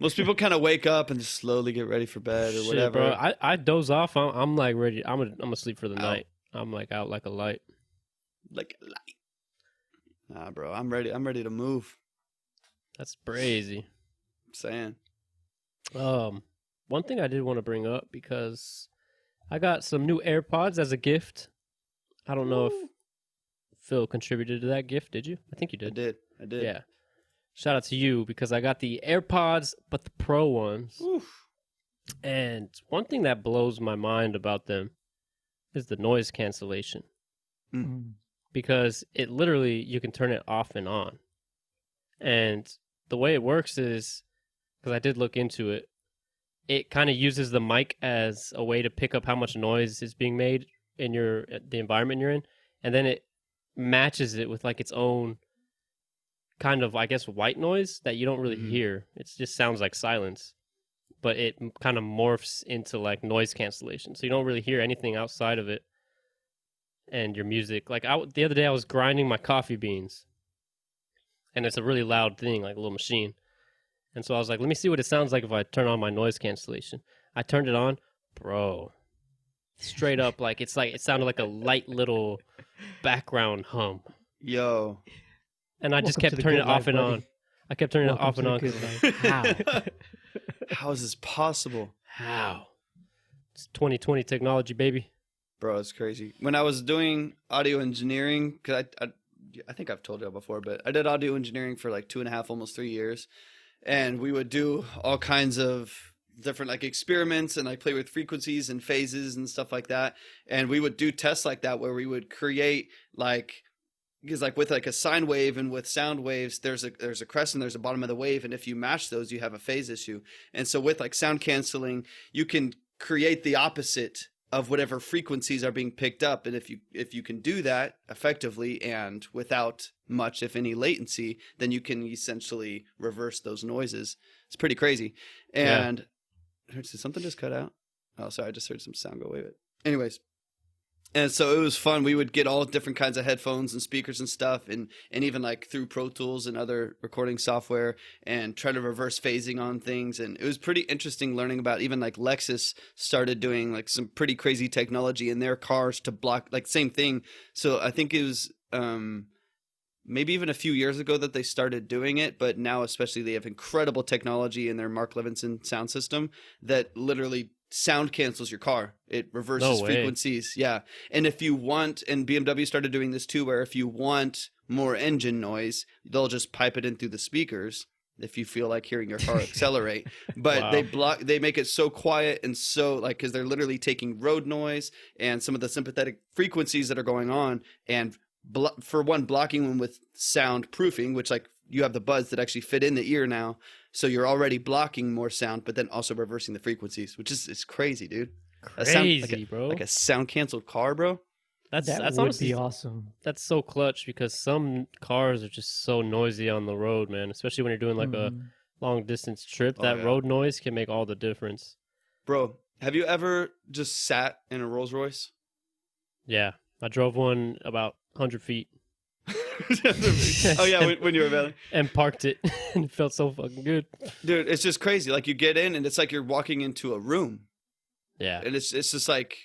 Most people kind of wake up and just slowly get ready for bed or whatever. Bro, I doze off. I'm like ready. I'm asleep for the night. I'm like out like a light. Like a light. Nah, bro. I'm ready. I'm ready to move. That's crazy. I'm saying. One thing I did want to bring up because I got some new AirPods as a gift. I don't know if Phil contributed to that gift. Did you? I think you did. I did. Yeah. Shout out to you because I got the AirPods, but the Pro ones. Oof. And one thing that blows my mind about them is the noise cancellation. Mm. Because it literally, you can turn it off and on. And the way it works is, because I did look into it, it kind of uses the mic as a way to pick up how much noise is being made in the environment you're in. And then it matches it with like its own kind of, I guess, white noise that you don't really hear. It just sounds like silence, but it kind of morphs into like noise cancellation. So you don't really hear anything outside of it and your music. Like the other day I was grinding my coffee beans and it's a really loud thing, like a little machine. And so I was like, let me see what it sounds like if I turn on my noise cancellation. I turned it on, bro. Straight up, like it sounded like a light little background hum. Yo. And I just kept turning it off and on. I kept turning it off and on because like, how? How is this possible? How? It's 2020 technology, baby. Bro, it's crazy. When I was doing audio engineering, because I think I've told you before, but I did audio engineering for like 2.5, almost 3 years. And we would do all kinds of different like experiments and like play with frequencies and phases and stuff like that. And we would do tests like that where we would create like, because like with like a sine wave and with sound waves, there's a crest and there's a bottom of the wave. And if you match those, you have a phase issue. And so with like sound canceling, you can create the opposite of whatever frequencies are being picked up. And if you can do that effectively and without much, if any, latency, then you can essentially reverse those noises. It's pretty crazy. And did something just cut out? Oh, sorry, I just heard some sound go away. But anyways. And so it was fun. We would get all different kinds of headphones and speakers and stuff, and even like through Pro Tools and other recording software, and try to reverse phasing on things. And it was pretty interesting learning about even like Lexus started doing like some pretty crazy technology in their cars to block like same thing. So I think it was maybe even a few years ago that they started doing it, but now especially they have incredible technology in their Mark Levinson sound system that literally sound cancels your car. It reverses frequencies. Yeah. And if you want, and BMW started doing this too, where if you want more engine noise, they'll just pipe it in through the speakers if you feel like hearing your car accelerate. But they make it so quiet and so like, because they're literally taking road noise and some of the sympathetic frequencies that are going on, and for one, blocking them with sound proofing, which like you have the buds that actually fit in the ear now. So you're already blocking more sound, but then also reversing the frequencies, which is crazy, dude. Crazy, bro. Like a sound canceled car, bro. That's would honestly be awesome. That's so clutch, because some cars are just so noisy on the road, man. Especially when you're doing like a long distance trip. That road noise can make all the difference. Bro, have you ever just sat in a Rolls Royce? Yeah, I drove one about 100 feet. Oh yeah, when you were belly, and parked it, and it felt so fucking good, dude. It's just crazy. Like you get in, and it's like you're walking into a room. Yeah, and it's just like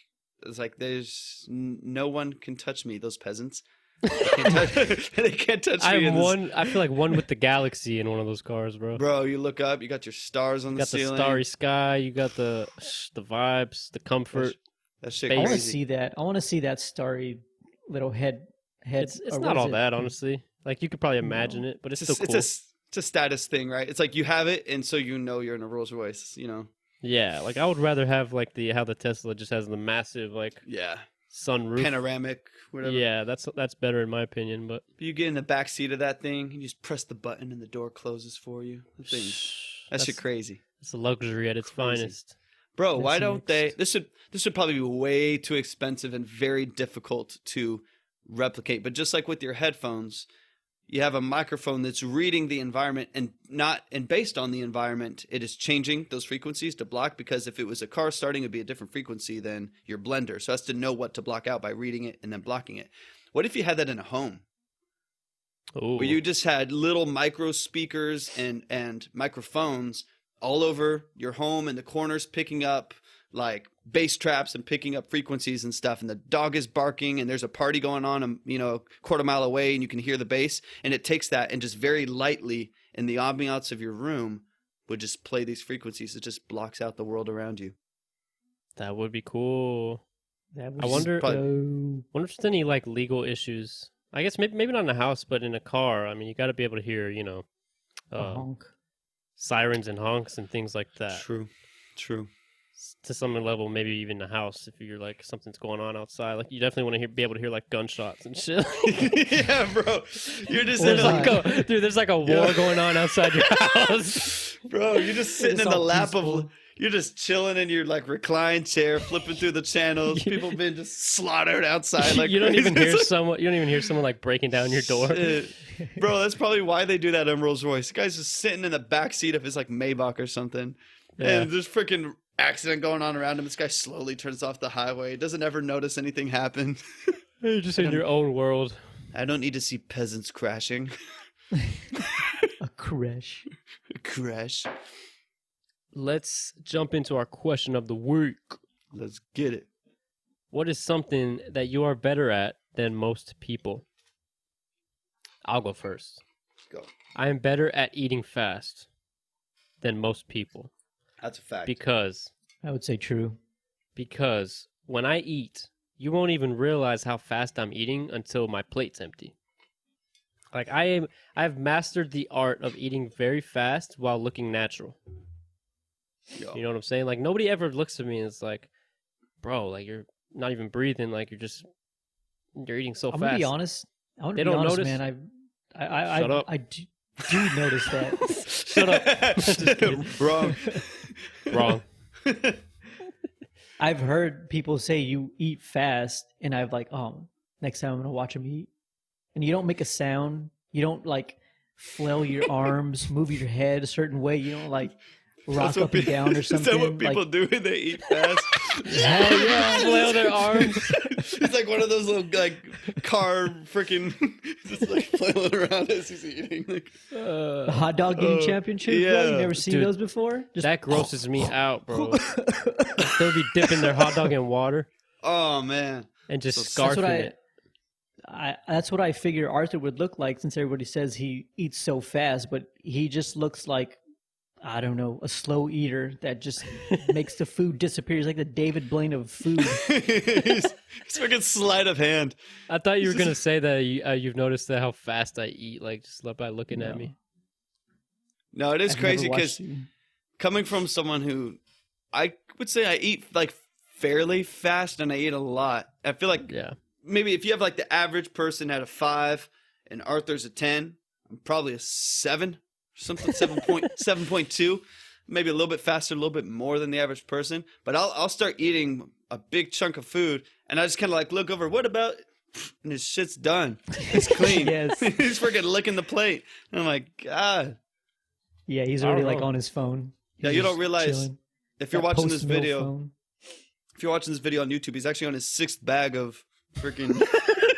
there's no one can touch me. Those peasants, they can't touch me. I feel like one with the galaxy in one of those cars, bro. Bro, you look up, you got your stars on the ceiling. You got the starry sky. You got the vibes, the comfort. That shit. I want to see that. I want to see that starry little head. It's not all that, honestly. Like you could probably imagine it, but it's still cool. It's a status thing, right? It's like you have it, and so you know you're in a Rolls Royce. You know. Yeah, like I would rather have like how the Tesla just has the massive sunroof, panoramic, whatever. Yeah, that's better in my opinion. But you get in the back seat of that thing, you just press the button, and the door closes for you. That's shit crazy. It's a luxury at its finest. Bro, why don't they? This would probably be way too expensive and very difficult to replicate. But just like with your headphones, you have a microphone that's reading the environment and based on the environment, it is changing those frequencies to block, because if it was a car starting, it'd be a different frequency than your blender. So it has to know what to block out by reading it and then blocking it. What if you had that in a home? Ooh. Where you just had little micro speakers and microphones all over your home, and the corners picking up like bass traps and picking up frequencies and stuff, and the dog is barking and there's a party going on a quarter mile away, and you can hear the bass, and it takes that and just very lightly in the ambiance of your room would just play these frequencies. It just blocks out the world around you. That would be cool. I wonder if there's any like legal issues. I guess maybe not in a house, but in a car. I mean, you got to be able to hear honk, sirens and honks and things like that. True. To some level, maybe even a house, if you're like something's going on outside, like you definitely want to be able to hear like gunshots and shit. Yeah, bro, you're just there's like a war going on outside your house, bro. You're just sitting in the lap of, you're just chilling in your like reclined chair, flipping through the channels. People been just slaughtered outside. Like you don't even hear someone like breaking down your door. Bro, that's probably why they do that in Rolls Royce. The guy's just sitting in the back seat of his like Maybach or something, and there's freaking accident going on around him. This guy slowly turns off the highway, doesn't ever notice anything happen. You're just in your own world. I don't need to see peasants crashing. A crash. Let's jump into our question of the week. Let's get it. What is something that you are better at than most people? I'll go first. Go. I am better at eating fast than most people. That's a fact. Because I would say true. Because when I eat, you won't even realize how fast I'm eating until my plate's empty. Like I've mastered the art of eating very fast while looking natural. Yo. You know what I'm saying? Like nobody ever looks at me and is like, bro, like you're not even breathing, like you're eating so fast. I'm gonna be honest. They don't notice, man. Shut up. I do notice that. Shut up. Wrong. Wrong. I've heard people say you eat fast, and I've like, oh, next time I'm gonna watch them eat, and you don't make a sound. You don't like flail your arms, move your head a certain way. You don't like rock up and down or something. Is that what people like, do when they eat fast? hell yeah, Flail their arms. It's like one of those little like car freaking just like flailing around as he's eating. Like, the hot dog eating championship. yeah. Bro? You never seen Dude, those before? Just That grosses me out, bro. They'll be dipping their hot dog in water oh man. and just So that's scarfing what it. that's what I figure Arthur would look like, since everybody says he eats so fast, but he just looks like, I don't know, a slow eater that just makes the food disappear. He's like the David Blaine of food. He's freaking sleight of hand. I thought you were gonna say that you've noticed that how fast I eat, like just by looking at me. No, it is I've crazy never because watched you. coming from someone who I would say I eat like fairly fast and I eat a lot. I feel like Yeah, maybe if you have like the average person at a 5 and Arthur's a 10, I'm probably a 7, something 7.2, maybe a little bit faster, a little bit more than the average person. But I'll start eating a big chunk of food and I just kind of like look over, what about, and his shit's done. It's clean. Yes. He's freaking licking the plate. And I'm like, God. Yeah, he's I don't already like know. on his phone. Yeah, He's you don't just realize chilling. if you're That watching this post-meal video, phone. if you're watching this video on YouTube, he's actually on his 6th bag of freaking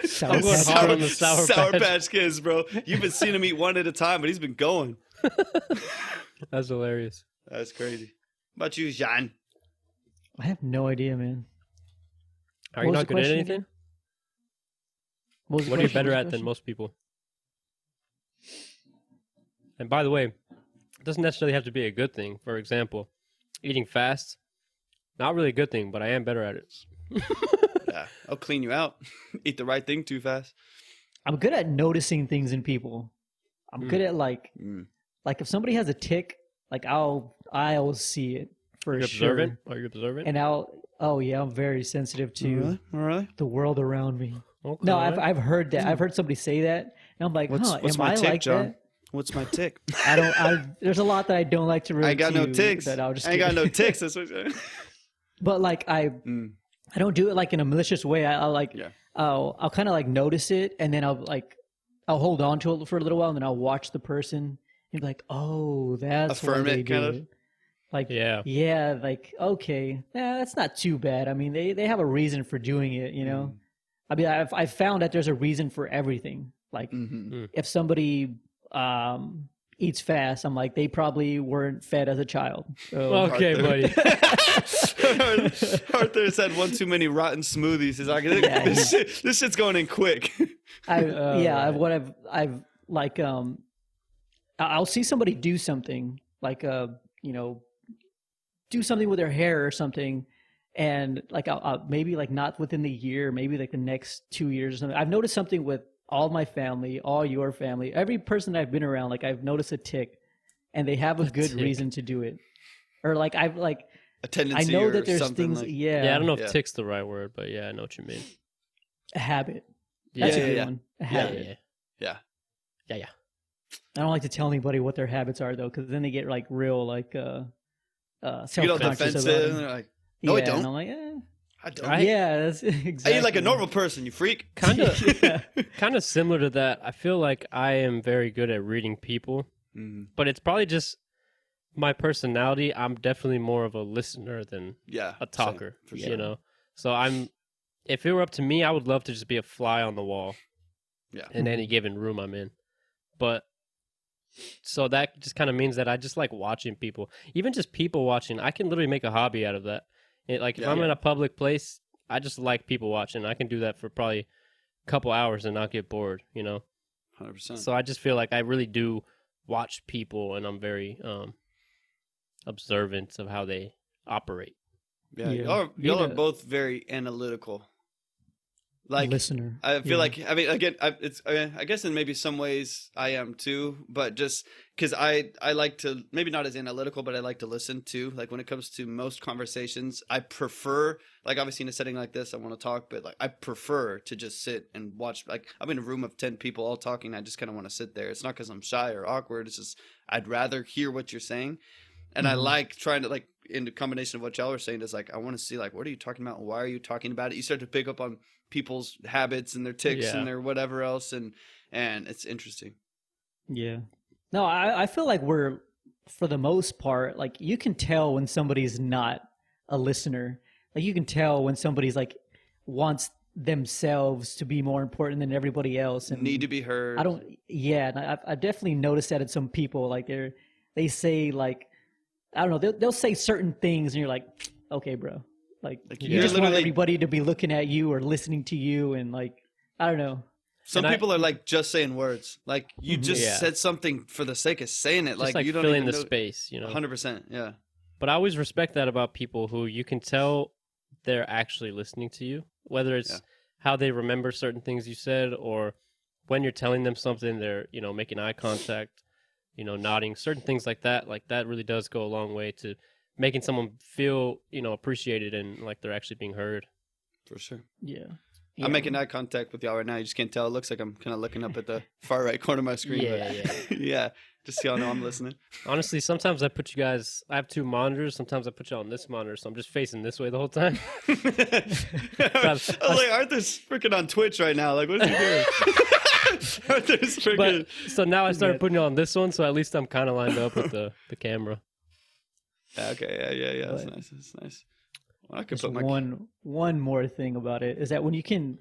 Sour I'm going Patch hard on Kids. the Sour Patch. Patch Kids, bro. You've been seeing him eat one at a time, but he's been going. that's hilarious. That's crazy. How about you, Jean? I have no idea, man. Are What you was not the good at question anything? again? Was the What are you question? better Was the at than question? most people? And by the way, it doesn't necessarily have to be a good thing. For example, eating fast, not really a good thing, but I am better at it. Yeah, I'll clean you out. Eat the right thing too fast. I'm good at noticing things in people. I'm good at like if somebody has a tick, like I'll see it for You're sure. observant? Are you observant? And I'm very sensitive to All right. the world around me. Okay. No, I've heard that. I've heard somebody say that, and I'm like, What's am my I tick, like John? that? What's my tick? There's a lot that I don't like to relate I ain't got no to ticks. that I'll just I ain't got do. no ticks. That's what I'm saying. But like I don't do it like in a malicious way. I'll like Yeah. I'll kind of like notice it, and then I'll hold on to it for a little while, and then I'll watch the person and be like, oh, that's why Affirm they it, do kind of? it. Like Yeah. like okay, that's not too bad. I mean, they have a reason for doing it, you know. I mean, I've found that there's a reason for everything. Like if somebody eats fast, I'm like, they probably weren't fed as a child. So, Okay, buddy. Arthur's had one too many rotten smoothies. He's like, this shit's going in quick. I've like I'll see somebody do something like do something with their hair or something, and like I'll maybe like not within the year, maybe like the next 2 years or something. I've noticed something with all my family, all your family, every person I've been around. Like I've noticed a tick, and they have a good tick. reason to do it, or like I've like A tendency I know or that there's something things. like, Yeah, I don't know if Yeah. tick's the right word, but yeah, I know what you mean. a habit. Yeah, That's a yeah, good yeah. one. A yeah, habit. yeah, yeah. yeah. I don't like to tell anybody what their habits are though, because then they get like real like You get all self-conscious defensive. about And it. they're like, no, I And don't. I'm like, I don't. I- yeah, that's exactly. I eat like a normal person, you freak. Kind of, Yeah. kind of similar to that. I feel like I am very good at reading people, but it's probably just my personality. I'm definitely more of a listener than Yeah. a talker. for You sure. know, so if it were up to me, I would love to just be a fly on the wall. Yeah. In any given room I'm in, but so that just kind of means that I just like watching people, even just people watching. I can literally make a hobby out of that. Like if Yeah, I'm yeah. in a public place, I just like people watching. I can do that for probably a couple hours and not get bored, you know? 100%. So I just feel like I really do watch people, and I'm very observant of how they operate. yeah. Yeah. Y'all are Yeah. both very analytical. Like, listener. I feel Yeah. like, I mean, again, I guess in maybe some ways I am too, but just because I like to, maybe not as analytical, but I like to listen too. Like when it comes to most conversations, I prefer, like obviously in a setting like this, I want to talk, but like I prefer to just sit and watch. Like I'm in a room of 10 people all talking. I just kind of want to sit there. It's not because I'm shy or awkward. It's just, I'd rather hear what you're saying. And I like trying to like in the combination of what y'all were saying is like I want to see like what are you talking about? Why are you talking about it? You start to pick up on people's habits and their tics and their whatever else, and it's interesting. Yeah. No, I feel like we're, for the most part, like you can tell when somebody's not a listener. Like you can tell when somebody's like wants themselves to be more important than everybody else and need to be heard. And I definitely noticed that in some people. Like they say like, I don't know, they'll say certain things and you're like, okay, bro. Like you just want everybody to be looking at you or listening to you, and like, I don't know. Some people are like just saying words. Like you just said something for the sake of saying it. Just like you don't filling even the know. Space, you know. 100%. Yeah. But I always respect that about people who you can tell they're actually listening to you, whether it's how they remember certain things you said, or when you're telling them something, they're, you know, making eye contact, you know, nodding, certain things like that. Like that really does go a long way to making someone feel, you know, appreciated and like they're actually being heard. For sure. Yeah. I'm making eye contact with y'all right now. You just can't tell. It looks like I'm kind of looking up at the far right corner of my screen. Yeah. Just so y'all know I'm listening. Honestly, sometimes I put you guys, I have two monitors. Sometimes I put you on this monitor, so I'm just facing this way the whole time. I was like, Arthur's freaking on Twitch right now. Like, what is he doing? Arthur's freaking. So now I started putting you on this one, so at least I'm kind of lined up with the camera. Okay, yeah. That's nice. Well, I could put one more thing about it is that when you can,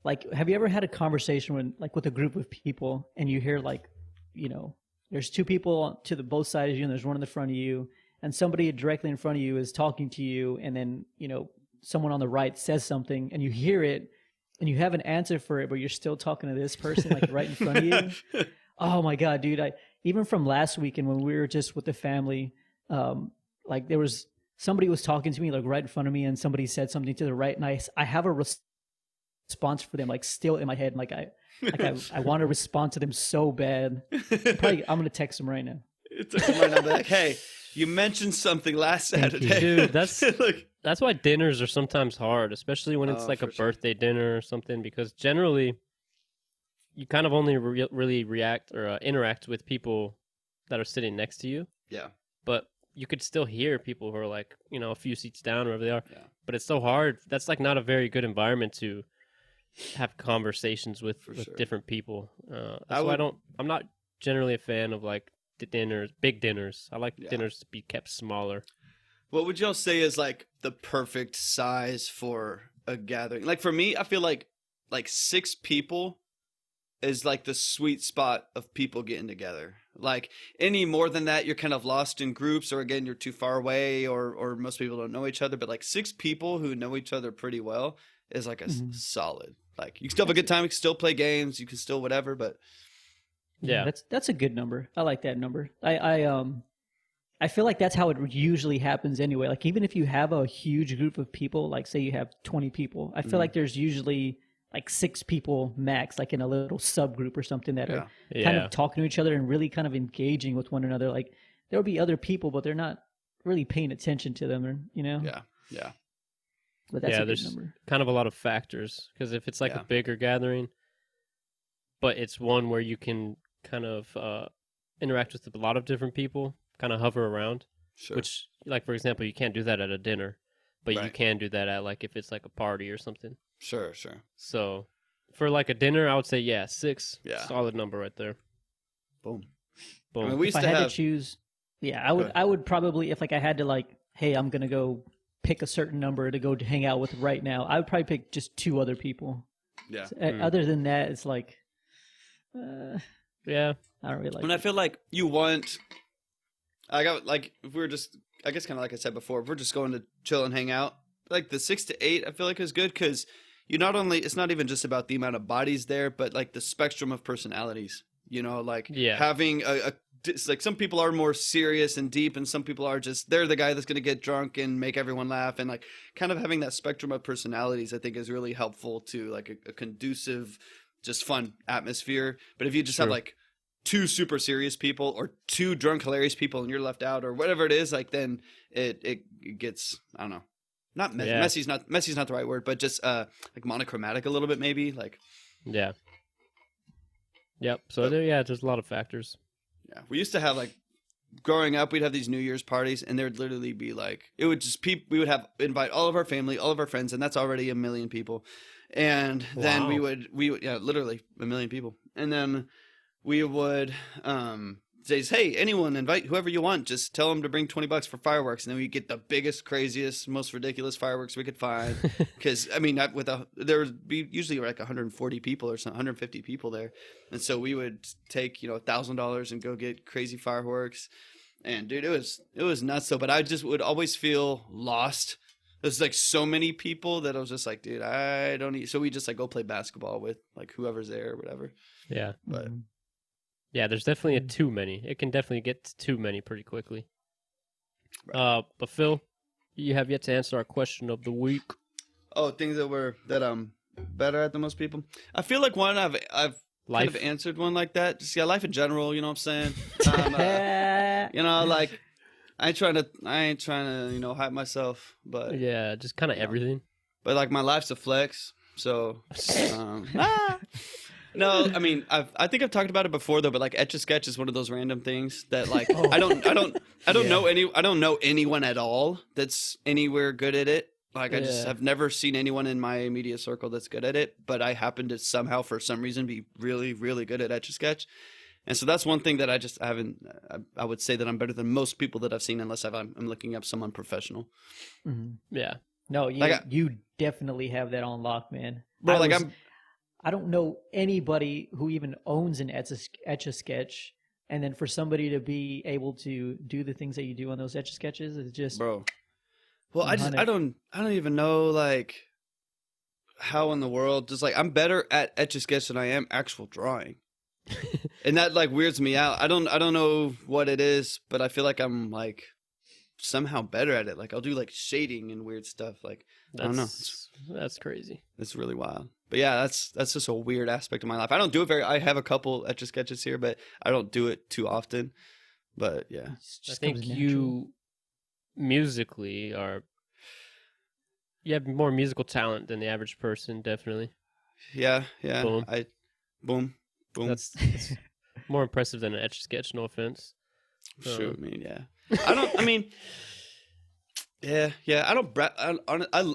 like, have you ever had a conversation with a group of people and you hear like, you know, there's two people to the both sides of you and there's one in the front of you, and somebody directly in front of you is talking to you, and then, you know, someone on the right says something and you hear it and you have an answer for it, but you're still talking to this person like right in front of you. Oh my God, dude. Even from last weekend when we were just with the family, like there was somebody was talking to me like right in front of me, and somebody said something to the right, and I have a response for them like still in my head, and I want to respond to them so bad. I'm gonna text them right now. It's right now, like, hey, you mentioned something last Saturday, dude. That's why dinners are sometimes hard, especially when it's like a birthday dinner or something, because generally you kind of only really react or interact with people that are sitting next to you. Yeah, but you could still hear people who are like, you know, a few seats down, wherever they are. Yeah. But it's so hard. That's like not a very good environment to have conversations with different people. That's why I'm not generally a fan of like big dinners. I like dinners to be kept smaller. What would y'all say is like the perfect size for a gathering? Like for me, I feel like 6 people is like the sweet spot of people getting together. Like any more than that, you're kind of lost in groups, or again, you're too far away, or most people don't know each other. But like 6 people who know each other pretty well is like a solid. Like you can still have a good time, you can still play games, you can still whatever. But yeah, that's a good number. I like that number. I feel like that's how it usually happens anyway. Like even if you have a huge group of people, like say you have 20 people, I feel like there's usually like 6 people max, like in a little subgroup or something that are kind of talking to each other and really kind of engaging with one another. Like there'll be other people, but they're not really paying attention to them, or, you know? Yeah. But that's a good there's number. Kind of a lot of factors, because if it's like a bigger gathering, but it's one where you can kind of interact with a lot of different people, kind of hover around, which, like, for example, you can't do that at a dinner, but you can do that at, like, if it's like a party or something. Sure. So for like a dinner, I would say 6. Solid number right there. Boom. I mean, if I had to choose, I would probably, if like I had to like, hey, I'm gonna go pick a certain number to go to hang out with right now, I would probably pick just 2 other people. Yeah. So, other than that, it's like, I don't really like. And I feel like you want. I got like if we were just, I guess, kind of like I said before, if we're just going to chill and hang out, like the 6 to 8, I feel like is good, because you not only, it's not even just about the amount of bodies there, but like the spectrum of personalities, you know, like having it's like some people are more serious and deep, and some people are just, they're the guy that's going to get drunk and make everyone laugh, and like kind of having that spectrum of personalities, I think is really helpful to like a conducive, just fun atmosphere. But if you just have like 2 super serious people or 2 drunk hilarious people and you're left out or whatever it is, like then it gets, I don't know. Not messy. Messy's not the right word, but just like monochromatic a little bit, maybe. Like, Yep. So there's a lot of factors. Yeah, we used to have like growing up, we'd have these New Year's parties, and there'd literally be like, it would just we would invite all of our family, all of our friends, and that's already 1 million people. And then we would literally 1 million people. And then we would say, hey, anyone, invite whoever you want, just tell them to bring $20 for fireworks. And then we get the biggest, craziest, most ridiculous fireworks we could find. Because I mean, there would be usually like 140 people or something, 150 people there. And so we would take, $1,000 and go get crazy fireworks. And dude, it was nuts though. But I just would always feel lost. There's like so many people that I was just like, dude, I don't need. So we just like go play basketball with like whoever's there or whatever. Yeah. But yeah, there's definitely a too many. It can definitely get to too many pretty quickly. Right. But Phil, you have yet to answer our question of the week. Oh, things that I'm better at than most people. I feel like one I've kind of answered one like that. Just life in general. You know what I'm saying? Like. I ain't trying to, hype myself, but yeah, just kind of everything. But like my life's a flex, so no, I mean I think I've talked about it before though, but like Etch-a-Sketch is one of those random things that like I don't know anyone at all that's anywhere good at it. Like I just have never seen anyone in my immediate circle that's good at it, but I happen to somehow for some reason be really, really good at Etch-a-Sketch. And so that's one thing that I would say that I'm better than most people that I've seen, unless I'm looking up someone professional. Mm-hmm. Yeah. No, you definitely have that on lock, man. Bro, I don't know anybody who even owns an Etch-a-Sketch, and then for somebody to be able to do the things that you do on those Etch-a-Sketches is just... Bro. Well, I don't even know, like, how in the world... Just, like, I'm better at Etch-a-Sketch than I am actual drawing. And that like weirds me out. I don't know what it is, but I feel like I'm like somehow better at it. Like I'll do like shading and weird stuff. Like I don't know. That's crazy. It's really wild. But yeah, that's just a weird aspect of my life. I don't do it I have a couple Etch-a-Sketches here, but I don't do it too often. But yeah, I think you musically you have more musical talent than the average person, definitely. Yeah. Boom. Boom. That's more impressive than an Etch-a-Sketch, no offense. Shoot, I mean, yeah. I don't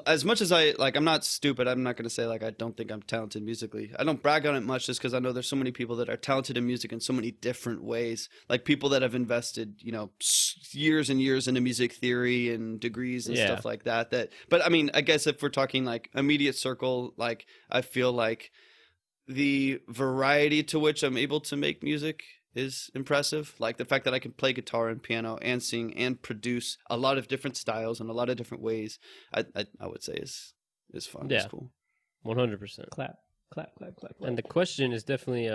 as much as I'm not stupid. I'm not going to say like I don't think I'm talented musically. I don't brag on it much just because I know there's so many people that are talented in music in so many different ways. Like people that have invested, years and years into music theory and degrees and stuff like that. But I mean, I guess if we're talking like immediate circle, like I feel like the variety to which I'm able to make music is impressive. Like the fact that I can play guitar and piano and sing and produce a lot of different styles and a lot of different ways, I would say is fun. Yeah. It's cool. 100%. Clap. And the question is definitely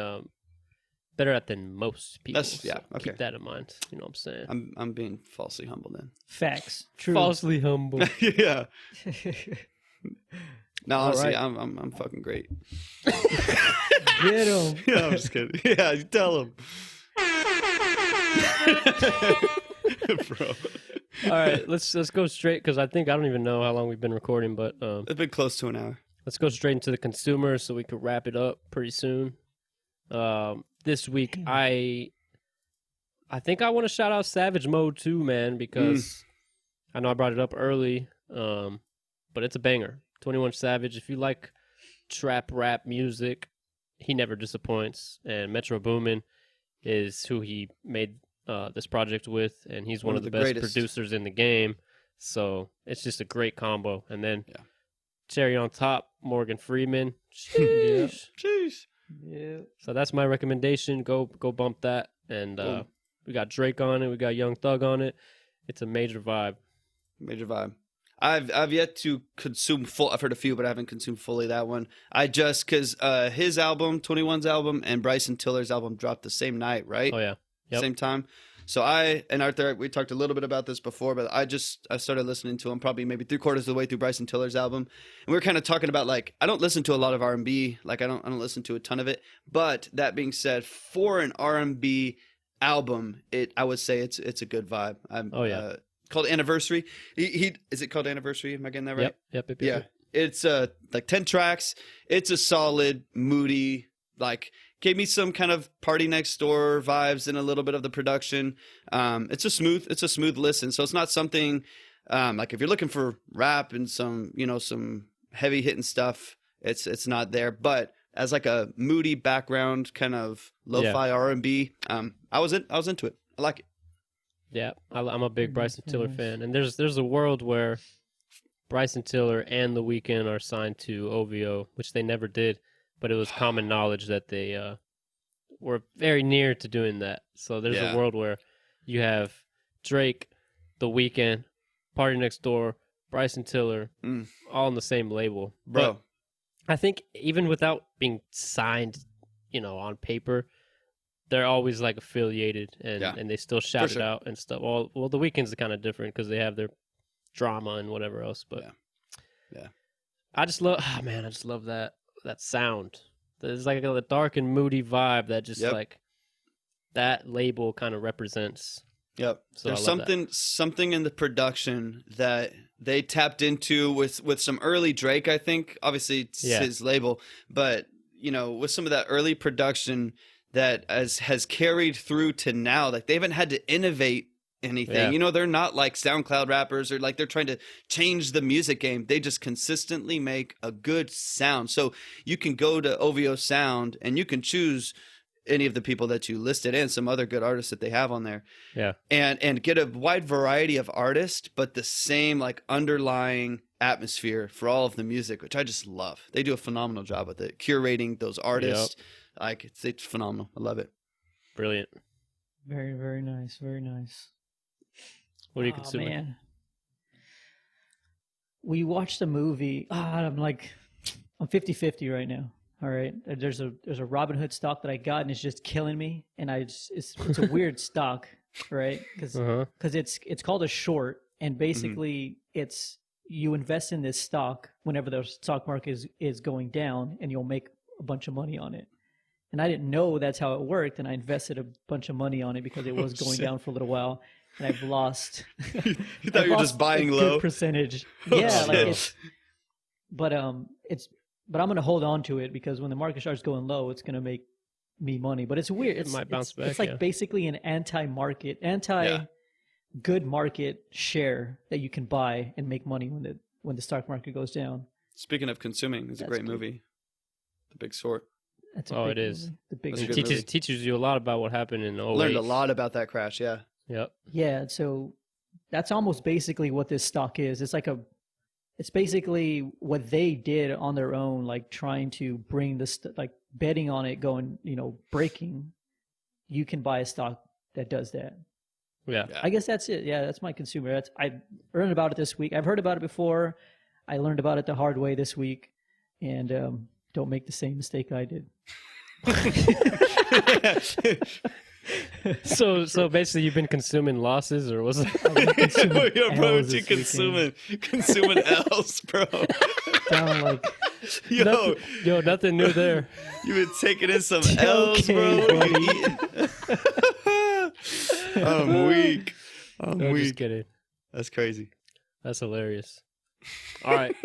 better at than most people. Okay. Keep that in mind. You know what I'm saying? I'm being falsely humble then. Facts. True. Falsely humble. Yeah. No, honestly, right. I'm fucking great. Get him. Yeah, I'm just kidding. Yeah, you tell him. Bro. All right, let's go straight because I don't even know how long we've been recording, but it's been close to an hour. Let's go straight into the consumer so we could wrap it up pretty soon. This week, I think I want to shout out Savage Mode too, man, because I know I brought it up early, but it's a banger. 21 Savage, if you like trap rap music, he never disappoints. And Metro Boomin is who he made this project with, and he's one of the best greatest producers in the game. So it's just a great combo. And then cherry on top, Morgan Freeman. Jeez. Yeah. So that's my recommendation. Go bump that. And we got Drake on it. We got Young Thug on it. It's a major vibe. I've yet to consume full. I've heard a few, but I haven't consumed fully that one. Because his album, 21's album, and Bryson Tiller's album dropped the same night, right? Oh yeah, Same time. So I and Arthur, we talked a little bit about this before, but I started listening to him probably maybe 3/4 of the way through Bryson Tiller's album, and we were kind of talking about like I don't listen to a lot of R&B, like I don't listen to a ton of it. But that being said, for an R&B album, I would say it's a good vibe. Called Anniversary. Is it called Anniversary? Am I getting that right? Yep. Yeah. It's like 10 tracks. It's a solid, moody, like gave me some kind of Party Next Door vibes and a little bit of the production. It's a smooth listen. So it's not something like if you're looking for rap and some heavy hitting stuff, it's not there. But as like a moody background kind of lo-fi R&B, I was into it. I like it. Yeah, I'm a big Bryson Tiller fan, and there's a world where Bryson Tiller and The Weeknd are signed to OVO, which they never did, but it was common knowledge that they were very near to doing that. So there's a world where you have Drake, The Weeknd, Party Next Door, Bryson Tiller, all on the same label. Bro. But I think even without being signed, on paper, they're always like affiliated and they still shout it out and stuff. Well, The Weeknd's kind of different because they have their drama and whatever else. But yeah. I just love that sound. There's like a dark and moody vibe that just like that label kind of represents. Yep. So there's something in the production that they tapped into with some early Drake, I think. Obviously it's his label, but with some of that early production that has carried through to now, like they haven't had to innovate anything. They're not like SoundCloud rappers or like they're trying to change the music game. They just consistently make a good sound. So you can go to OVO Sound and you can choose any of the people that you listed and some other good artists that they have on there. Yeah. And get a wide variety of artists, but the same like underlying atmosphere for all of the music, which I just love. They do a phenomenal job with it, curating those artists. Like it's phenomenal. I love it. Brilliant. Very, very nice. Very nice. What are you consuming? Man. We watched a movie. I'm 50-50 right now. All right. There's a Robin Hood stock that I got and it's just killing me. And it's a weird stock, right? Because it's called a short, and basically it's you invest in this stock whenever the stock market is going down, and you'll make a bunch of money on it. And I didn't know that's how it worked, and I invested a bunch of money on it because it was going down for a little while, and I've lost. You thought you were just buying low? Good percentage. But I'm gonna hold on to it because when the market starts going low, it's gonna make me money. But it's weird. It might bounce back. It's like basically an good market share that you can buy and make money when the stock market goes down. Speaking of consuming, it's a great movie, The Big Short. It is. Movie. The Big Short. It teaches you a lot about what happened in 08. Learned a lot about that crash. Yeah. Yep. Yeah. So that's almost basically what this stock is. It's basically what they did on their own, like trying to bring this, like betting on it going, breaking. You can buy a stock that does that. Yeah. I guess that's it. Yeah, that's my consumer. I learned about it this week. I've heard about it before. I learned about it the hard way this week, and don't make the same mistake I did. So basically, you've been consuming losses, or was it? Consuming L's, bro. Sound like nothing new there. You've been taking in some L's, bro. I'm weak. Just kidding. That's crazy. That's hilarious. All right,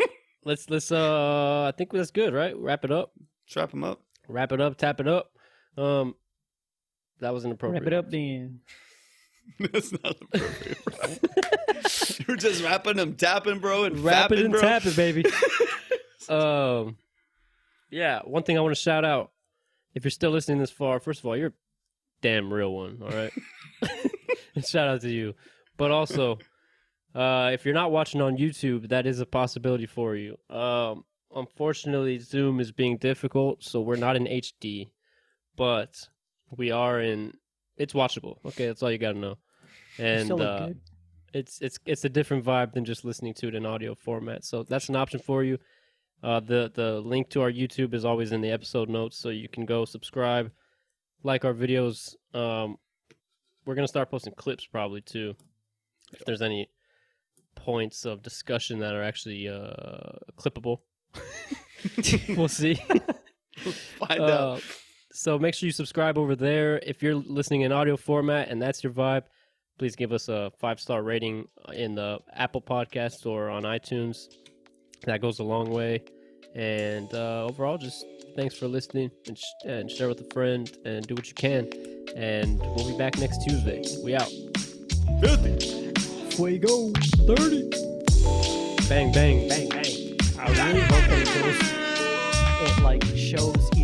let's. I think that's good, right? Wrap it up. Let's wrap them up. Wrap it up. Tap it up. That was inappropriate. Wrap it up, then. That's not appropriate, bro. You're just rapping and tapping, bro, and rapping and bro. tapping, baby. Yeah. One thing I want to shout out. If you're still listening this far, first of all, you're a damn real one. All right. Shout out to you. But also, if you're not watching on YouTube, that is a possibility for you. Unfortunately, Zoom is being difficult, so we're not in HD, but we are in. It's watchable. Okay, that's all you got to know. And it's a different vibe than just listening to it in audio format. So that's an option for you. The link to our YouTube is always in the episode notes, so you can go subscribe, like our videos. We're gonna start posting clips probably too, if there's any points of discussion that are actually clippable. We'll see. Find out. So make sure you subscribe over there. If you're listening in audio format and that's your vibe, please give us a 5-star rating in the Apple Podcasts or on iTunes. That goes a long way. And overall, just Thanks for listening, and share with a friend, and do what you can. And we'll be back next Tuesday. We out. 50. Fuego 30. Bang, bang, bang, bang. I really hope that it shows